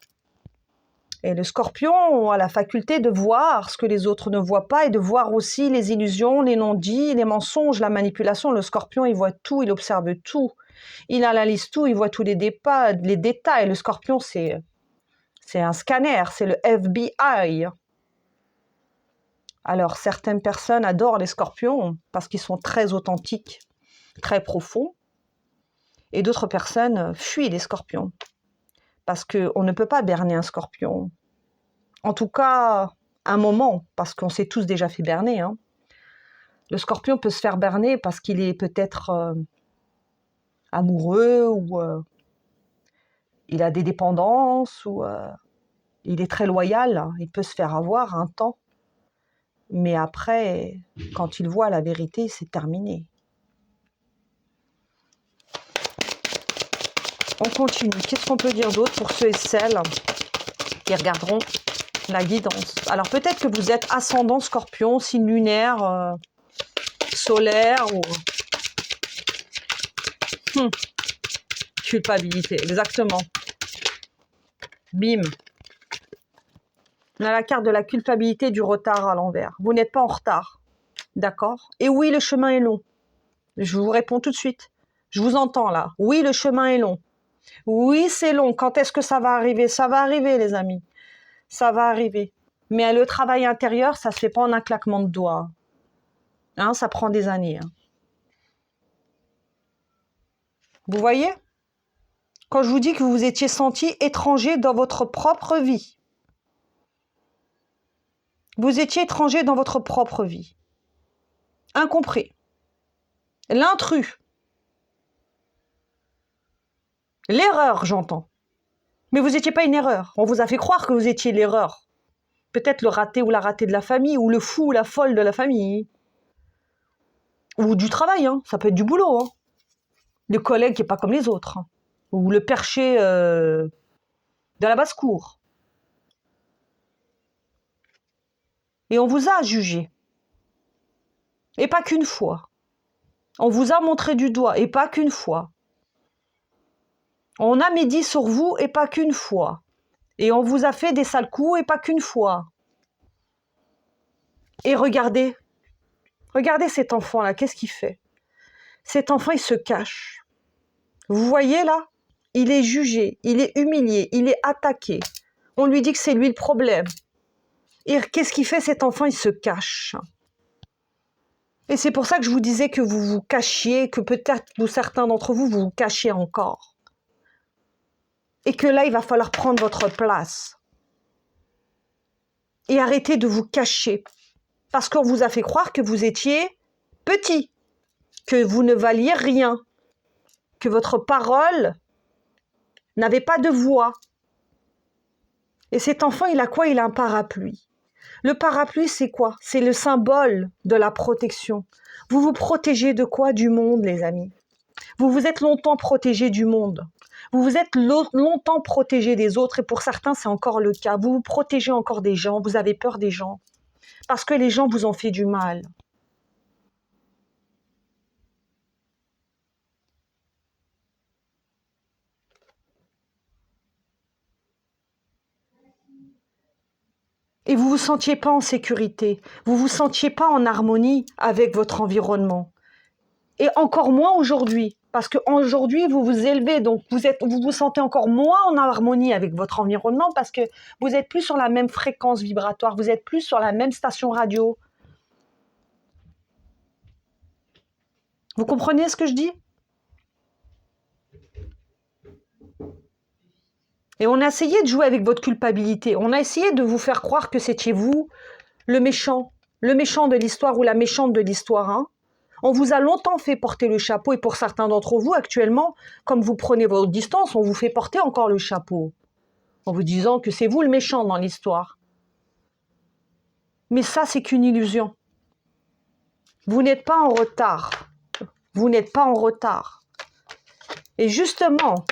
Et le scorpion a la faculté de voir ce que les autres ne voient pas et de voir aussi les illusions, les non-dits, les mensonges, la manipulation. Le scorpion, il voit tout, il observe tout. Il analyse tout, il voit tous les détails. Le scorpion, c'est un scanner, c'est le FBI. Alors, certaines personnes adorent les scorpions parce qu'ils sont très authentiques, très profonds. Et d'autres personnes fuient les scorpions. Parce qu'on ne peut pas berner un scorpion. En tout cas, un moment, parce qu'on s'est tous déjà fait berner. Hein. Le scorpion peut se faire berner parce qu'il est peut-être amoureux ou il a des dépendances ou il est très loyal. Il peut se faire avoir un temps. Mais après, quand il voit la vérité, c'est terminé. On continue. Qu'est-ce qu'on peut dire d'autre pour ceux et celles qui regarderont la guidance? Alors peut-être que vous êtes ascendant scorpion, signe lunaire, solaire ou... Culpabilité, exactement. Bim. On a la carte de la culpabilité du retard à l'envers. Vous n'êtes pas en retard. D'accord? Et oui, le chemin est long. Je vous réponds tout de suite. Je vous entends là. Oui, le chemin est long. Oui, c'est long. Quand est-ce que ça va arriver? Ça va arriver, les amis. Ça va arriver. Mais le travail intérieur, ça se fait pas en un claquement de doigts. Hein, ça prend des années. Hein. Vous voyez? Quand je vous dis que vous vous étiez senti étranger dans votre propre vie. Vous étiez étranger dans votre propre vie. Incompris. L'intrus. L'erreur, j'entends. Mais vous n'étiez pas une erreur. On vous a fait croire que vous étiez l'erreur. Peut-être le raté ou la ratée de la famille, ou le fou ou la folle de la famille. Ou du travail, hein. Ça peut être du boulot. Hein. Le collègue qui n'est pas comme les autres. Hein. Ou le perché de la basse-cour. Et on vous a jugé. Et pas qu'une fois. On vous a montré du doigt, et pas qu'une fois. On a médit sur vous, et pas qu'une fois. Et on vous a fait des sales coups, et pas qu'une fois. Et regardez. Regardez cet enfant-là, qu'est-ce qu'il fait? Cet enfant, il se cache. Vous voyez là? Il est jugé, il est humilié, il est attaqué. On lui dit que c'est lui le problème. Et qu'est-ce qu'il fait cet enfant? Il se cache. Et c'est pour ça que je vous disais que vous vous cachiez, que peut-être certains d'entre vous, vous vous cachez encore. Et que là, il va falloir prendre votre place. Et arrêter de vous cacher. Parce qu'on vous a fait croire que vous étiez petit, que vous ne valiez rien, que votre parole n'avait pas de voix. Et cet enfant, il a quoi? Il a un parapluie. Le parapluie, c'est quoi? C'est le symbole de la protection. Vous vous protégez de quoi? Du monde, les amis. Vous vous êtes longtemps protégé du monde. Vous vous êtes longtemps protégé des autres, et pour certains, c'est encore le cas. Vous vous protégez encore des gens, vous avez peur des gens, parce que les gens vous ont fait du mal. Et vous ne vous sentiez pas en sécurité, vous ne vous sentiez pas en harmonie avec votre environnement. Et encore moins aujourd'hui, parce qu'aujourd'hui, vous vous élevez, donc vous vous sentez encore moins en harmonie avec votre environnement, parce que vous n'êtes plus sur la même fréquence vibratoire, vous n'êtes plus sur la même station radio. Vous comprenez ce que je dis? Et on a essayé de jouer avec votre culpabilité. On a essayé de vous faire croire que c'était vous le méchant de l'histoire ou la méchante de l'histoire. Hein. On vous a longtemps fait porter le chapeau, et pour certains d'entre vous, actuellement, comme vous prenez votre distance, on vous fait porter encore le chapeau, en vous disant que c'est vous le méchant dans l'histoire. Mais ça, c'est qu'une illusion. Vous n'êtes pas en retard. Vous n'êtes pas en retard. Et justement,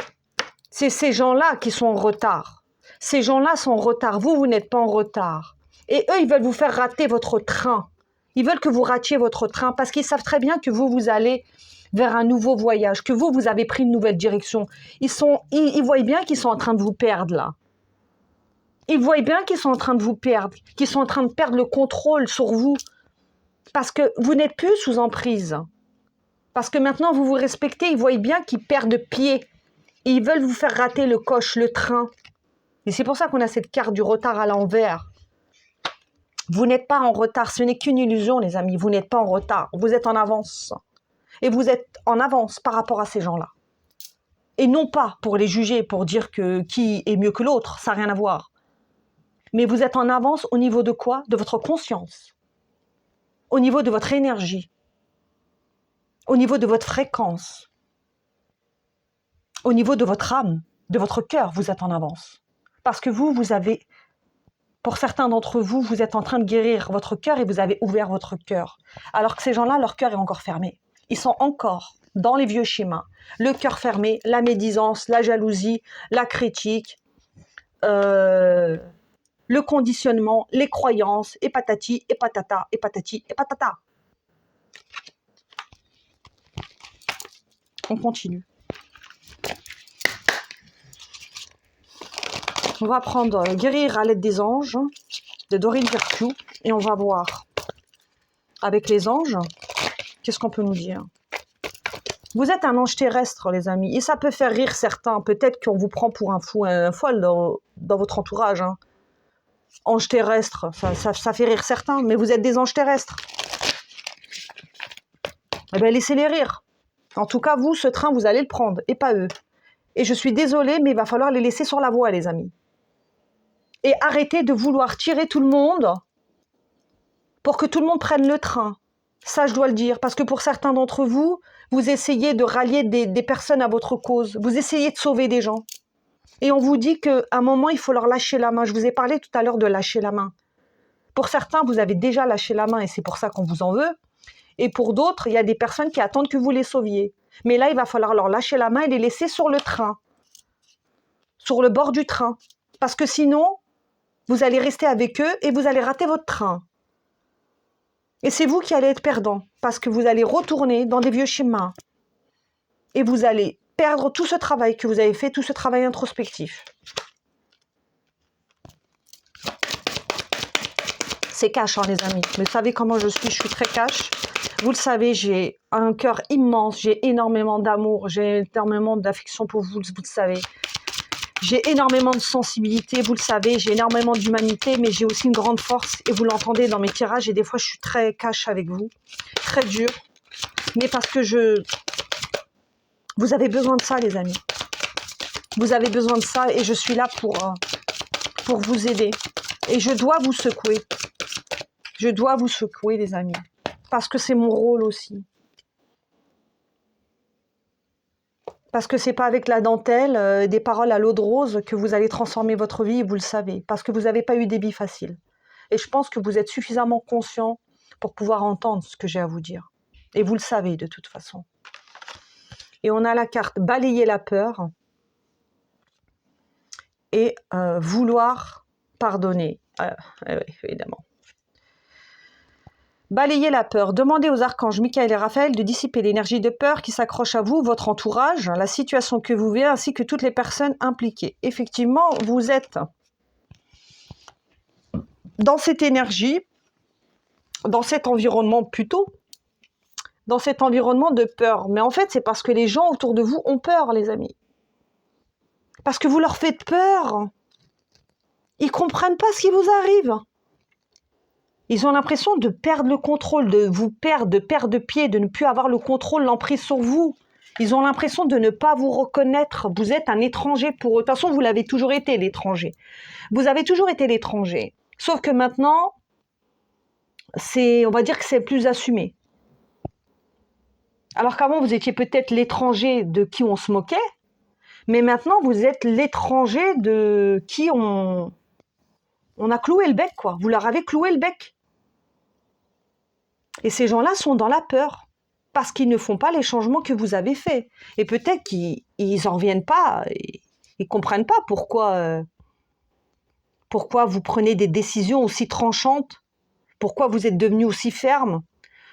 c'est ces gens-là qui sont en retard. Ces gens-là sont en retard. Vous n'êtes pas en retard. Et eux, ils veulent vous faire rater votre train. Ils veulent que vous ratiez votre train parce qu'ils savent très bien que vous allez vers un nouveau voyage, que vous avez pris une nouvelle direction. Ils voient bien qu'ils sont en train de vous perdre là. Ils voient bien qu'ils sont en train de vous perdre, qu'ils sont en train de perdre le contrôle sur vous. Parce que vous n'êtes plus sous emprise. Parce que maintenant, vous vous respectez. Ils voient bien qu'ils perdent pied. Et ils veulent vous faire rater le coche, le train. Et c'est pour ça qu'on a cette carte du retard à l'envers. Vous n'êtes pas en retard. Ce n'est qu'une illusion, les amis. Vous n'êtes pas en retard. Vous êtes en avance. Et vous êtes en avance par rapport à ces gens-là. Et non pas pour les juger, pour dire que qui est mieux que l'autre. Ça n'a rien à voir. Mais vous êtes en avance au niveau de quoi? De votre conscience. Au niveau de votre énergie. Au niveau de votre fréquence. Au niveau de votre âme, de votre cœur, vous êtes en avance. Parce que vous avez, pour certains d'entre vous, vous êtes en train de guérir votre cœur et vous avez ouvert votre cœur. Alors que ces gens-là, leur cœur est encore fermé. Ils sont encore dans les vieux schémas. Le cœur fermé, la médisance, la jalousie, la critique, le conditionnement, les croyances, et patati, et patata, et patati, et patata. On continue. On va prendre Guérir à l'aide des anges de Dorine Virtue et on va voir avec les anges qu'est-ce qu'on peut nous dire. Vous êtes un ange terrestre, les amis, et ça peut faire rire certains. Peut-être qu'on vous prend pour un fou, un folle dans votre entourage. Hein. Ange terrestre, ça fait rire certains, mais vous êtes des anges terrestres. Eh bien, laissez-les rire. En tout cas, vous, ce train, vous allez le prendre, et pas eux. Et je suis désolée, mais il va falloir les laisser sur la voie, les amis. Et arrêtez de vouloir tirer tout le monde pour que tout le monde prenne le train. Ça, je dois le dire, parce que pour certains d'entre vous, vous essayez de rallier des personnes à votre cause. Vous essayez de sauver des gens. Et on vous dit qu'à un moment, il faut leur lâcher la main. Je vous ai parlé tout à l'heure de lâcher la main. Pour certains, vous avez déjà lâché la main et c'est pour ça qu'on vous en veut. Et pour d'autres, il y a des personnes qui attendent que vous les sauviez. Mais là, il va falloir leur lâcher la main et les laisser sur le train. Sur le bord du train. Parce que sinon, vous allez rester avec eux et vous allez rater votre train. Et c'est vous qui allez être perdant. Parce que vous allez retourner dans des vieux schémas. Et vous allez perdre tout ce travail que vous avez fait, tout ce travail introspectif. C'est cash, hein, les amis. Vous savez comment je suis très cash. Vous le savez, j'ai un cœur immense, j'ai énormément d'amour, j'ai énormément d'affection pour vous, vous le savez. J'ai énormément de sensibilité, vous le savez, j'ai énormément d'humanité, mais j'ai aussi une grande force, et vous l'entendez dans mes tirages, et des fois je suis très cash avec vous, très dur, mais parce que vous avez besoin de ça, les amis. Vous avez besoin de ça, et je suis là pour vous aider. Et je dois vous secouer. Je dois vous secouer, les amis. Parce que c'est mon rôle aussi. Parce que c'est pas avec la dentelle, des paroles à l'eau de rose que vous allez transformer votre vie, et vous le savez. Parce que vous n'avez pas eu des vies faciles. Et je pense que vous êtes suffisamment conscient pour pouvoir entendre ce que j'ai à vous dire. Et vous le savez de toute façon. Et on a la carte balayer la peur et vouloir pardonner. Oui, évidemment. Balayez la peur. Demandez aux archanges Michael et Raphaël de dissiper l'énergie de peur qui s'accroche à vous, votre entourage, la situation que vous vivez, ainsi que toutes les personnes impliquées. Effectivement, vous êtes dans cette énergie, dans cet environnement plutôt, dans cet environnement de peur. Mais en fait, c'est parce que les gens autour de vous ont peur, les amis. Parce que vous leur faites peur. Ils ne comprennent pas ce qui vous arrive. Ils ont l'impression de perdre le contrôle, de vous perdre, de perdre pied, de ne plus avoir le contrôle, l'emprise sur vous. Ils ont l'impression de ne pas vous reconnaître. Vous êtes un étranger pour eux. De toute façon, vous l'avez toujours été, l'étranger. Vous avez toujours été l'étranger. Sauf que maintenant, on va dire que c'est plus assumé. Alors qu'avant, vous étiez peut-être l'étranger de qui on se moquait, mais maintenant, vous êtes l'étranger de qui on a cloué le bec, quoi. Vous leur avez cloué le bec. Et ces gens-là sont dans la peur, parce qu'ils ne font pas les changements que vous avez faits. Et peut-être qu'ils n'en reviennent pas, ils ne comprennent pas pourquoi vous prenez des décisions aussi tranchantes, pourquoi vous êtes devenu aussi ferme,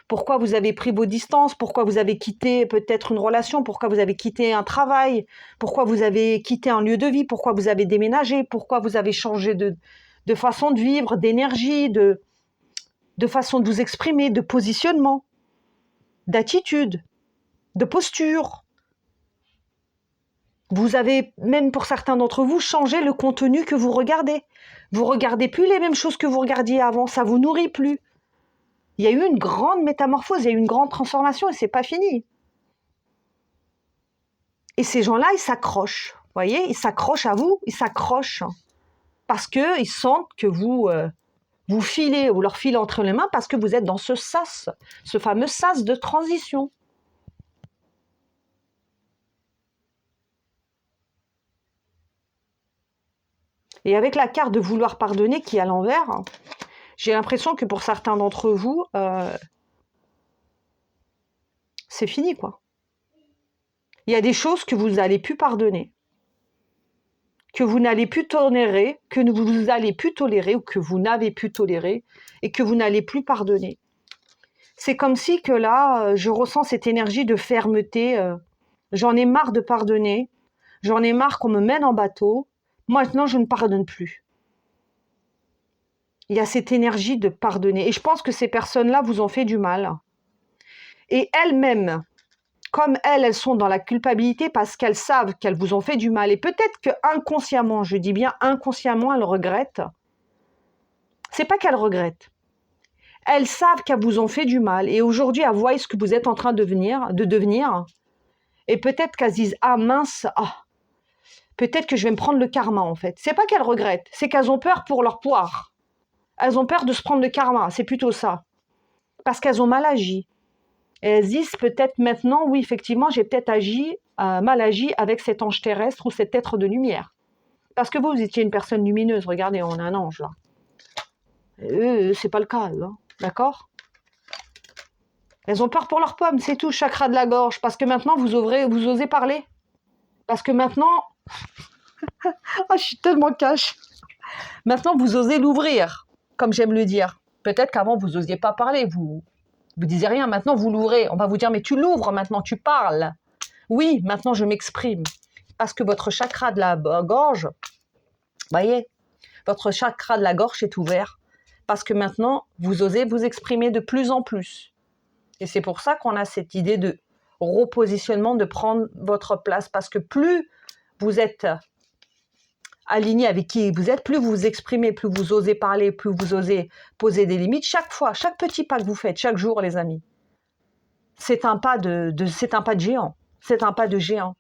pourquoi vous avez pris vos distances, pourquoi vous avez quitté peut-être une relation, pourquoi vous avez quitté un travail, pourquoi vous avez quitté un lieu de vie, pourquoi vous avez déménagé, pourquoi vous avez changé de façon de vivre, d'énergie, de façon de vous exprimer, de positionnement, d'attitude, de posture. Vous avez, même pour certains d'entre vous, changé le contenu que vous regardez. Vous ne regardez plus les mêmes choses que vous regardiez avant, ça ne vous nourrit plus. Il y a eu une grande métamorphose, il y a eu une grande transformation et ce n'est pas fini. Et ces gens-là, ils s'accrochent, vous voyez, ils s'accrochent à vous, ils s'accrochent parce qu'ils sentent que vous leur filez entre les mains parce que vous êtes dans ce sas, ce fameux sas de transition. Et avec la carte de vouloir pardonner qui est à l'envers, j'ai l'impression que pour certains d'entre vous, c'est fini, quoi. Il y a des choses que vous n'allez plus pardonner, que vous n'allez plus tolérer, que vous allez plus tolérer ou que vous n'avez plus toléré et que vous n'allez plus pardonner. C'est comme si que là, je ressens cette énergie de fermeté. J'en ai marre de pardonner. J'en ai marre qu'on me mène en bateau. Maintenant, je ne pardonne plus. Il y a cette énergie de pardonner. Et je pense que ces personnes-là vous ont fait du mal. Et elles-mêmes, Comme elles sont dans la culpabilité parce qu'elles savent qu'elles vous ont fait du mal. Et peut-être que inconsciemment, je dis bien inconsciemment, elles regrettent. C'est pas qu'elles regrettent. Elles savent qu'elles vous ont fait du mal. Et aujourd'hui, elles voient ce que vous êtes en train de devenir. Et peut-être qu'elles se disent, ah mince, peut-être que je vais me prendre le karma en fait. C'est pas qu'elles regrettent, c'est qu'elles ont peur pour leur poire. Elles ont peur de se prendre le karma, c'est plutôt ça. Parce qu'elles ont mal agi. Et elles se disent peut-être maintenant, oui, effectivement, j'ai peut-être mal agi avec cet ange terrestre ou cet être de lumière. Parce que vous étiez une personne lumineuse, regardez, on a un ange là. C'est pas le cas, hein, d'accord? Elles ont peur pour leur pomme, c'est tout, chakra de la gorge. Parce que maintenant, vous osez parler. Parce que maintenant, je suis tellement cash. Maintenant, vous osez l'ouvrir, comme j'aime le dire. Peut-être qu'avant, vous n'osiez pas parler, vous disiez rien. Maintenant, vous l'ouvrez. On va vous dire, mais tu l'ouvres maintenant, tu parles. Oui, maintenant, je m'exprime. Parce que votre chakra de la gorge, voyez, votre chakra de la gorge est ouvert. Parce que maintenant, vous osez vous exprimer de plus en plus. Et c'est pour ça qu'on a cette idée de repositionnement, de prendre votre place. Parce que plus vous êtes aligné avec qui vous êtes, plus vous vous exprimez, plus vous osez parler, plus vous osez poser des limites. Chaque fois, chaque petit pas que vous faites, chaque jour, les amis, c'est un pas de géant. C'est un pas de géant.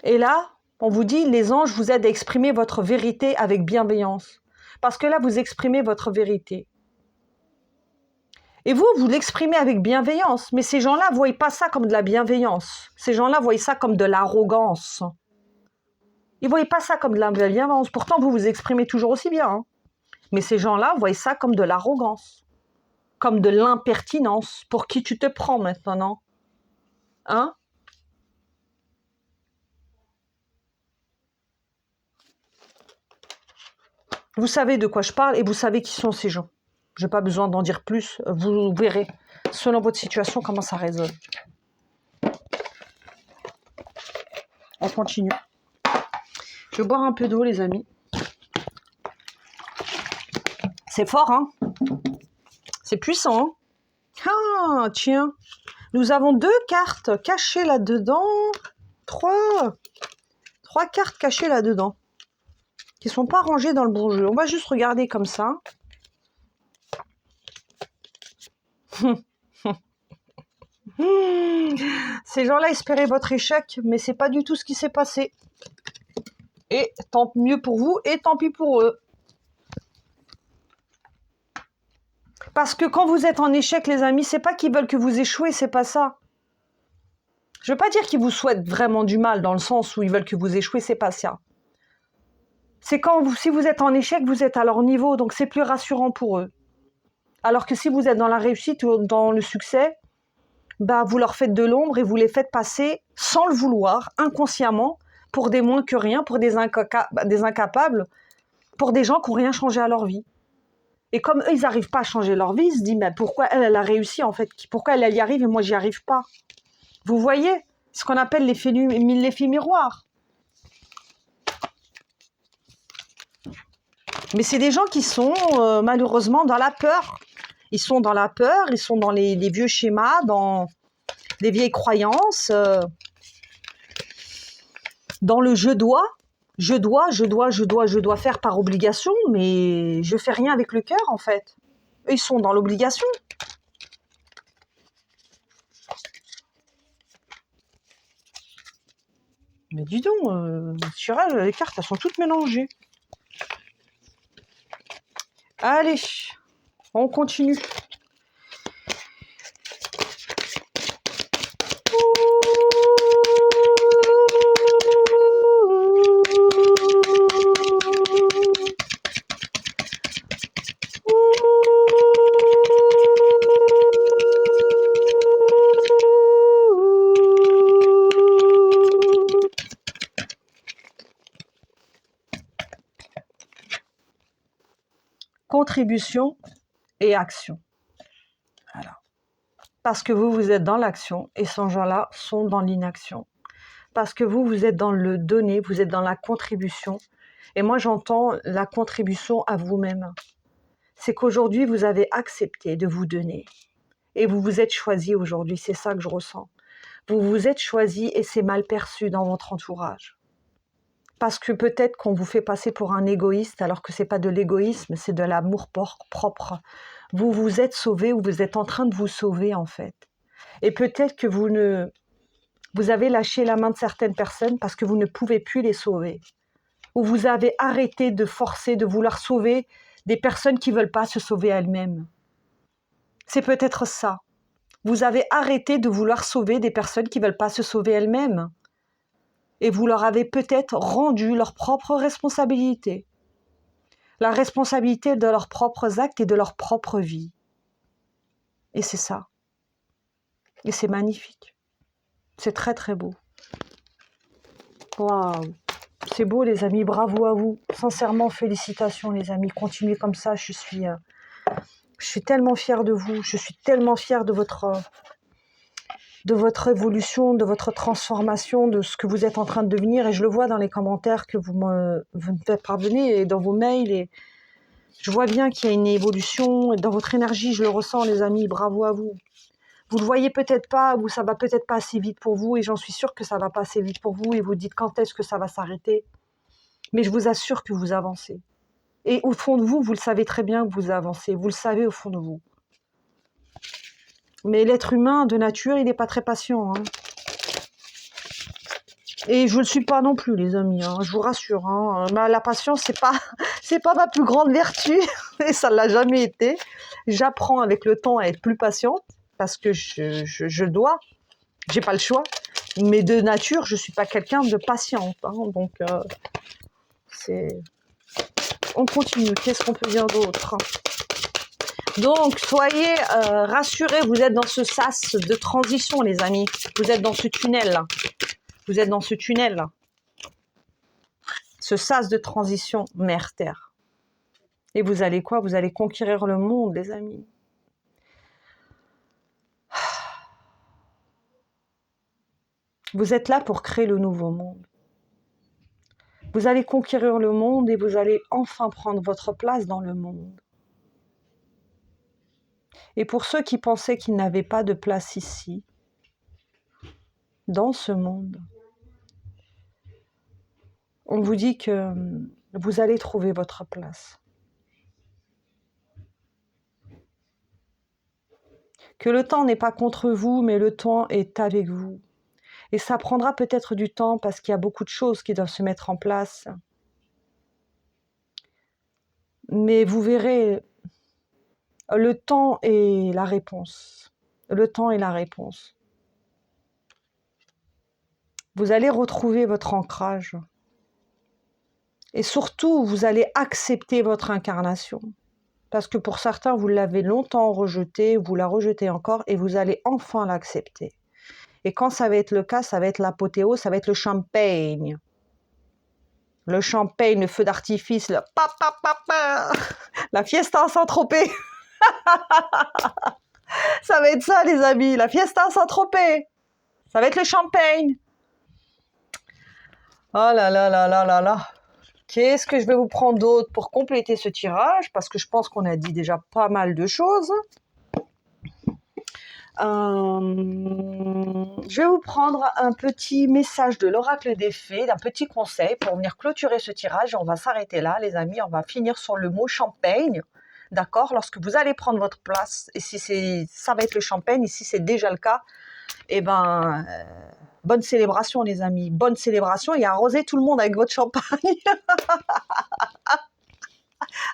Et là, on vous dit, les anges vous aident à exprimer votre vérité avec bienveillance. Parce que là, vous exprimez votre vérité. Et vous l'exprimez avec bienveillance. Mais ces gens-là ne voient pas ça comme de la bienveillance. Ces gens-là voient ça comme de l'arrogance. Ils ne voient pas ça comme de la bienveillance. Pourtant, vous exprimez toujours aussi bien. Hein. Mais ces gens-là voient ça comme de l'arrogance. Comme de l'impertinence. Pour qui tu te prends maintenant? Hein? Vous savez de quoi je parle et vous savez qui sont ces gens. Je n'ai pas besoin d'en dire plus. Vous verrez, selon votre situation, comment ça résonne. On continue. Je vais boire un peu d'eau, les amis. C'est fort, hein? C'est puissant. Hein? Ah, tiens. Nous avons 2 cartes cachées là-dedans. 3 cartes cachées là-dedans. Qui ne sont pas rangées dans le bon jeu. On va juste regarder comme ça. Ces gens-là espéraient votre échec, mais c'est pas du tout ce qui s'est passé. Et tant mieux pour vous, et tant pis pour eux. Parce que quand vous êtes en échec, les amis, c'est pas qu'ils veulent que vous échouez, c'est pas ça. Je veux pas dire qu'ils vous souhaitent vraiment du mal, dans le sens où ils veulent que vous échouez, c'est pas ça. C'est si vous êtes en échec, vous êtes à leur niveau, donc c'est plus rassurant pour eux. Alors que si vous êtes dans la réussite ou dans le succès, bah, vous leur faites de l'ombre et vous les faites passer sans le vouloir, inconsciemment, pour des moins que rien, pour des incapables, pour des gens qui n'ont rien changé à leur vie. Et comme eux, ils n'arrivent pas à changer leur vie, ils se disent, mais pourquoi elle a réussi en fait? Pourquoi elle y arrive et moi, j'y arrive pas? Vous voyez ce qu'on appelle l'effet miroir. Mais c'est des gens qui sont malheureusement dans la peur. Ils sont dans la peur, ils sont dans les vieux schémas, dans les vieilles croyances, dans le je dois faire par obligation, mais je fais rien avec le cœur en fait. Eux, ils sont dans l'obligation. Mais dis donc, Chirage, les cartes, elles sont toutes mélangées. Allez, on continue. Contribution et action. Voilà. Parce que vous êtes dans l'action et ces gens-là sont dans l'inaction. Parce que vous êtes dans le donner, vous êtes dans la contribution. Et moi, j'entends la contribution à vous-même. C'est qu'aujourd'hui, vous avez accepté de vous donner. Et vous vous êtes choisi aujourd'hui, c'est ça que je ressens. Vous vous êtes choisi et c'est mal perçu dans votre entourage. Parce que peut-être qu'on vous fait passer pour un égoïste, alors que c'est pas de l'égoïsme, c'est de l'amour propre. Vous vous êtes sauvé ou vous êtes en train de vous sauver en fait. Et peut-être que vous avez lâché la main de certaines personnes parce que vous ne pouvez plus les sauver. Ou vous avez arrêté de forcer, de vouloir sauver des personnes qui ne veulent pas se sauver elles-mêmes. C'est peut-être ça. Vous avez arrêté de vouloir sauver des personnes qui ne veulent pas se sauver elles-mêmes. Et vous leur avez peut-être rendu leur propre responsabilité. La responsabilité de leurs propres actes et de leur propre vie. Et c'est ça. Et c'est magnifique. C'est très très beau. Waouh! C'est beau les amis, bravo à vous. Sincèrement, félicitations les amis. Continuez comme ça, je suis tellement fière de vous. Je suis tellement fière de votre évolution, de votre transformation, de ce que vous êtes en train de devenir. Et je le vois dans les commentaires que vous me faites parvenir et dans vos mails. Et je vois bien qu'il y a une évolution. Et dans votre énergie, je le ressens les amis, bravo à vous. Vous ne le voyez peut-être pas, ou ça va peut-être pas assez vite pour vous, et j'en suis sûre que ça va pas assez vite pour vous, et vous dites quand est-ce que ça va s'arrêter. Mais je vous assure que vous avancez. Et au fond de vous, vous le savez très bien que vous avancez, vous le savez au fond de vous. Mais l'être humain, de nature, il n'est pas très patient. Hein. Et je ne le suis pas non plus, les amis, hein, je vous rassure. Hein. La patience, c'est pas ma plus grande vertu, et ça ne l'a jamais été. J'apprends avec le temps à être plus patiente, parce que je dois, j'ai pas le choix, mais de nature, je suis pas quelqu'un de patiente, hein, donc on continue, qu'est-ce qu'on peut dire d'autre? Donc, soyez rassurés, vous êtes dans ce sas de transition, les amis, vous êtes dans ce tunnel-là, vous êtes dans ce tunnel-là, ce sas de transition mer-terre, et vous allez quoi? Vous allez conquérir le monde, les amis. Vous êtes là pour créer le nouveau monde. Vous allez conquérir le monde et vous allez enfin prendre votre place dans le monde. Et pour ceux qui pensaient qu'ils n'avaient pas de place ici, dans ce monde, on vous dit que vous allez trouver votre place. Que le temps n'est pas contre vous, mais le temps est avec vous. Et ça prendra peut-être du temps parce qu'il y a beaucoup de choses qui doivent se mettre en place. Mais vous verrez, le temps est la réponse. Le temps est la réponse. Vous allez retrouver votre ancrage. Et surtout, vous allez accepter votre incarnation. Parce que pour certains, vous l'avez longtemps rejeté, vous la rejetez encore, et vous allez enfin l'accepter. Et quand ça va être le cas, ça va être l'apothéose, ça va être le champagne. Le champagne, le feu d'artifice, le pa pa pa pa, la fiesta à Saint-Tropez. Ça va être ça, les amis, la fiesta à Saint-Tropez. Ça va être le champagne. Oh là là là là là là. Qu'est-ce que je vais vous prendre d'autre pour compléter ce tirage? Parce que je pense qu'on a dit déjà pas mal de choses. Je vais vous prendre un petit message de l'oracle des fées, d'un petit conseil pour venir clôturer ce tirage. On va s'arrêter là, les amis. On va finir sur le mot champagne. D'accord? Lorsque vous allez prendre votre place, et si ça va être le champagne, et si c'est déjà le cas, eh ben, bonne célébration, les amis. Bonne célébration et arrosez tout le monde avec votre champagne.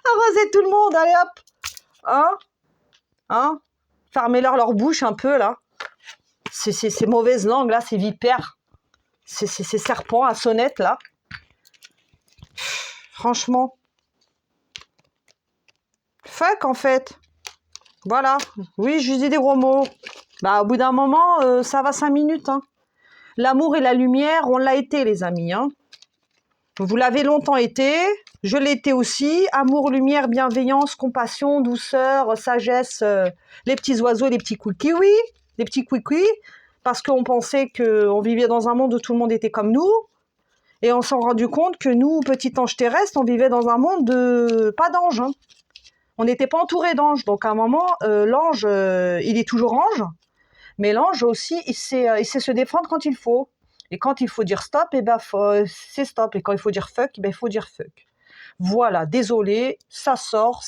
Arrosez tout le monde, allez hop. Hein? Fermez-leur leur bouche un peu, là. Ces mauvaises langues, là, ces vipères. Ces serpents à sonnette, là. Franchement. Fuck, en fait. Voilà. Oui, je dis des gros mots. Bah, au bout d'un moment, ça va 5 minutes, hein. L'amour et la lumière, on l'a été, les amis, hein. Vous l'avez longtemps été, je l'ai été aussi. Amour, lumière, bienveillance, compassion, douceur, sagesse, les petits oiseaux, les petits kiwis, les petits kiwis, parce qu'on pensait qu'on vivait dans un monde où tout le monde était comme nous, et on s'est rendu compte que nous, petits anges terrestres, on vivait dans un monde de pas d'anges. Hein. On n'était pas entouré d'anges. Donc à un moment, l'ange, il est toujours ange, mais l'ange aussi, il sait se défendre quand il faut. Et quand il faut dire stop, eh ben, c'est stop. Et quand il faut dire fuck, eh ben, il faut dire fuck. Voilà, désolé, ça sort,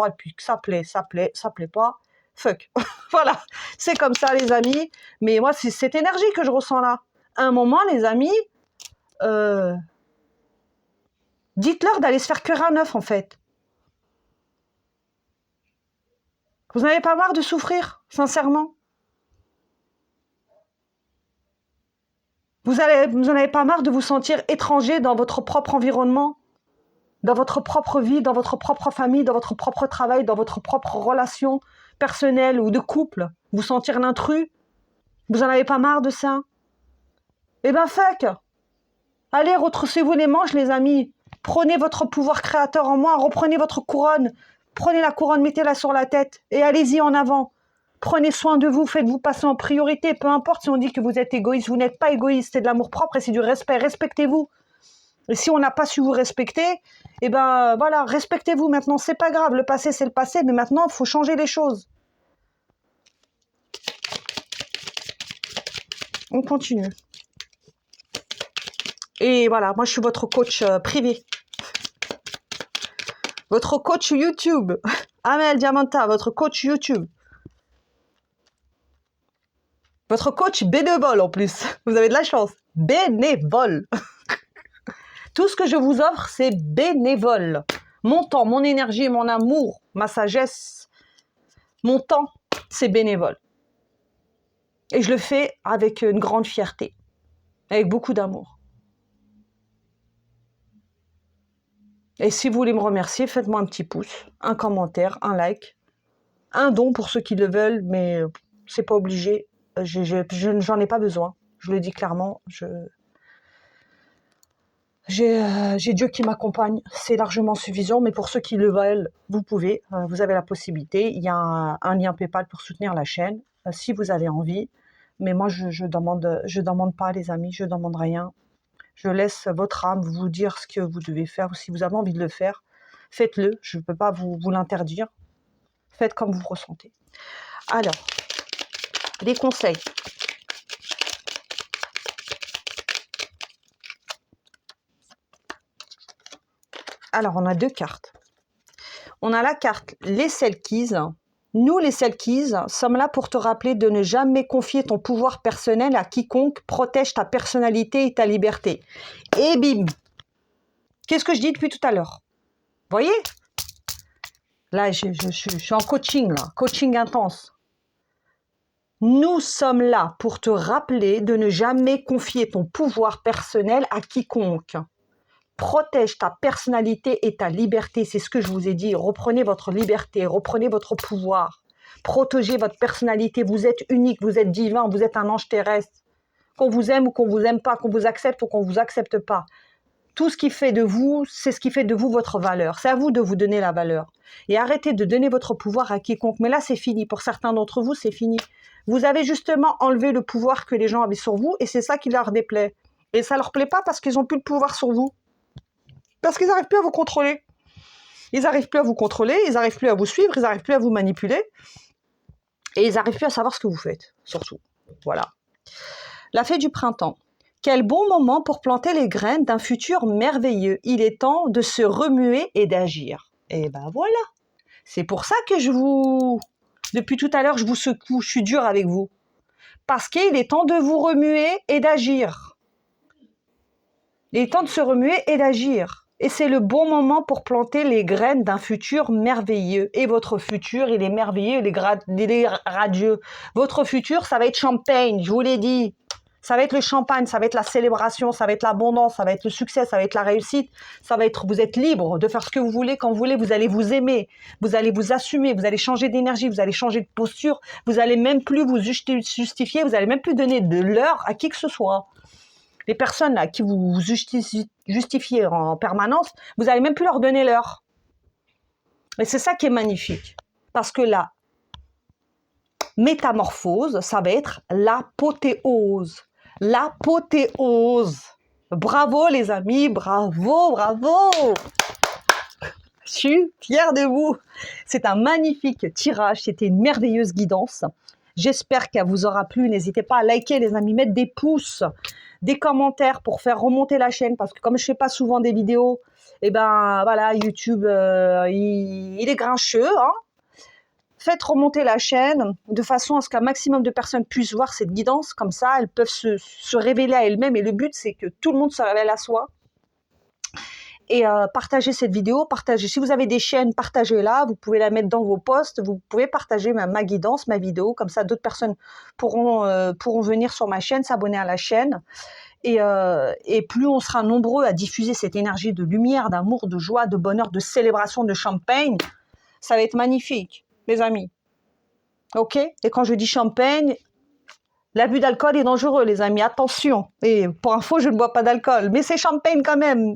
et puis que ça plaît, ça plaît pas, fuck. Voilà, c'est comme ça les amis. Mais moi, c'est cette énergie que je ressens là. À un moment, les amis, dites-leur d'aller se faire cuire un œuf en fait. Vous n'avez pas marre de souffrir, sincèrement? Vous n'en avez pas marre de vous sentir étranger dans votre propre environnement, dans votre propre vie, dans votre propre famille, dans votre propre travail, dans votre propre relation personnelle ou de couple? Vous sentir l'intrus? Vous en avez pas marre de ça? Eh ben fuck! Allez, retroussez-vous les manches les amis. Prenez votre pouvoir créateur en main, reprenez votre couronne. Prenez la couronne, mettez-la sur la tête et allez-y en avant. Prenez soin de vous, faites-vous passer en priorité. Peu importe si on dit que vous êtes égoïste, vous n'êtes pas égoïste, c'est de l'amour-propre et c'est du respect. Respectez-vous. Et si on n'a pas su vous respecter, eh ben voilà, respectez-vous maintenant. C'est pas grave, le passé c'est le passé, mais maintenant il faut changer les choses. On continue. Et voilà, moi je suis votre coach privé. Votre coach YouTube. Amel Diamanta, votre coach YouTube. Votre coach bénévole en plus. Vous avez de la chance. Bénévole. Tout ce que je vous offre, c'est bénévole. Mon temps, mon énergie, mon amour, ma sagesse, mon temps, c'est bénévole. Et je le fais avec une grande fierté, avec beaucoup d'amour. Et si vous voulez me remercier, faites-moi un petit pouce, un commentaire, un like, un don pour ceux qui le veulent, mais c'est pas obligé. J'en ai pas besoin. Je le dis clairement. J'ai Dieu qui m'accompagne, c'est largement suffisant, mais pour ceux qui le veulent, vous pouvez, vous avez la possibilité. Il y a un lien PayPal pour soutenir la chaîne, si vous avez envie. Mais moi, je demande pas, les amis, je demande rien. Je laisse votre âme vous dire ce que vous devez faire. Si vous avez envie de le faire, faites-le. Je ne peux pas vous l'interdire. Faites comme vous ressentez. Alors, des conseils. Alors, on a deux cartes. On a la carte les Selkies. Nous, les Selkies, sommes là pour te rappeler de ne jamais confier ton pouvoir personnel à quiconque. Protège ta personnalité et ta liberté. Et bim! Qu'est-ce que je dis depuis tout à l'heure? Vous voyez? Là, je suis en coaching, là. Coaching intense. Nous sommes là pour te rappeler de ne jamais confier ton pouvoir personnel à quiconque. Protège ta personnalité et ta liberté, c'est ce que je vous ai dit. Reprenez votre liberté, reprenez votre pouvoir. Protégez votre personnalité, vous êtes unique, vous êtes divin, vous êtes un ange terrestre. Qu'on vous aime ou qu'on vous aime pas, qu'on vous accepte ou qu'on vous accepte pas. Tout ce qui fait de vous, c'est ce qui fait de vous votre valeur. C'est à vous de vous donner la valeur. Et arrêtez de donner votre pouvoir à quiconque. Mais là, c'est fini. Pour certains d'entre vous, c'est fini. Vous avez justement enlevé le pouvoir que les gens avaient sur vous et c'est ça qui leur déplaît. Et ça leur plaît pas parce qu'ils n'ont plus de pouvoir sur vous. Parce qu'ils n'arrivent plus à vous contrôler. Ils n'arrivent plus à vous contrôler, ils n'arrivent plus à vous suivre, ils n'arrivent plus à vous manipuler. Et ils n'arrivent plus à savoir ce que vous faites, surtout. Voilà. La fée du printemps. Quel bon moment pour planter les graines d'un futur merveilleux. Il est temps de se remuer et d'agir. Et ben voilà. C'est pour ça que depuis tout à l'heure, je vous secoue, je suis dure avec vous. Parce qu'il est temps de vous remuer et d'agir. Il est temps de se remuer et d'agir. Et c'est le bon moment pour planter les graines d'un futur merveilleux. Et votre futur, il est merveilleux, il est radieux. Votre futur, ça va être champagne, je vous l'ai dit. Ça va être le champagne, ça va être la célébration, ça va être l'abondance, ça va être le succès, ça va être la réussite. Ça va être, vous êtes libre de faire ce que vous voulez, quand vous voulez. Vous allez vous aimer, vous allez vous assumer, vous allez changer d'énergie, vous allez changer de posture. Vous allez même plus vous justifier, vous allez même plus donner de l'heure à qui que ce soit. Les personnes à qui vous justifiez en permanence, vous n'allez même plus leur donner l'heure. Et c'est ça qui est magnifique. Parce que la métamorphose, ça va être l'apothéose. L'apothéose. Bravo les amis, bravo, bravo. Je suis fière de vous. C'est un magnifique tirage. C'était une merveilleuse guidance. J'espère qu'elle vous aura plu. N'hésitez pas à liker, les amis, mettre des pouces, des commentaires pour faire remonter la chaîne. Parce que comme je ne fais pas souvent des vidéos, et ben voilà, YouTube, il est grincheux. Hein. Faites remonter la chaîne de façon à ce qu'un maximum de personnes puissent voir cette guidance. Comme ça, elles peuvent se révéler à elles-mêmes. Et le but, c'est que tout le monde se révèle à soi. Et partagez cette vidéo, partagez. Si vous avez des chaînes, partagez-la. Vous pouvez la mettre dans vos posts. Vous pouvez partager ma guidance, ma vidéo. Comme ça, d'autres personnes pourront venir sur ma chaîne, s'abonner à la chaîne. Et plus on sera nombreux à diffuser cette énergie de lumière, d'amour, de joie, de bonheur, de célébration, de champagne, ça va être magnifique, mes amis. Ok? Et quand je dis champagne, l'abus d'alcool est dangereux, les amis. Attention. Et pour info, je ne bois pas d'alcool. Mais c'est champagne quand même.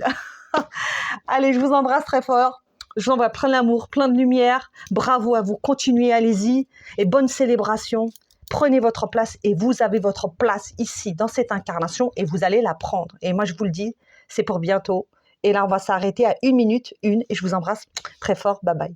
Allez, je vous embrasse très fort. Je vous envoie plein d'amour, plein de lumière. Bravo à vous. Continuez, allez-y. Et bonne célébration. Prenez votre place et vous avez votre place ici, dans cette incarnation, et vous allez la prendre. Et moi, je vous le dis, c'est pour bientôt. Et là, on va s'arrêter à 1 minute 1 et je vous embrasse très fort. Bye bye.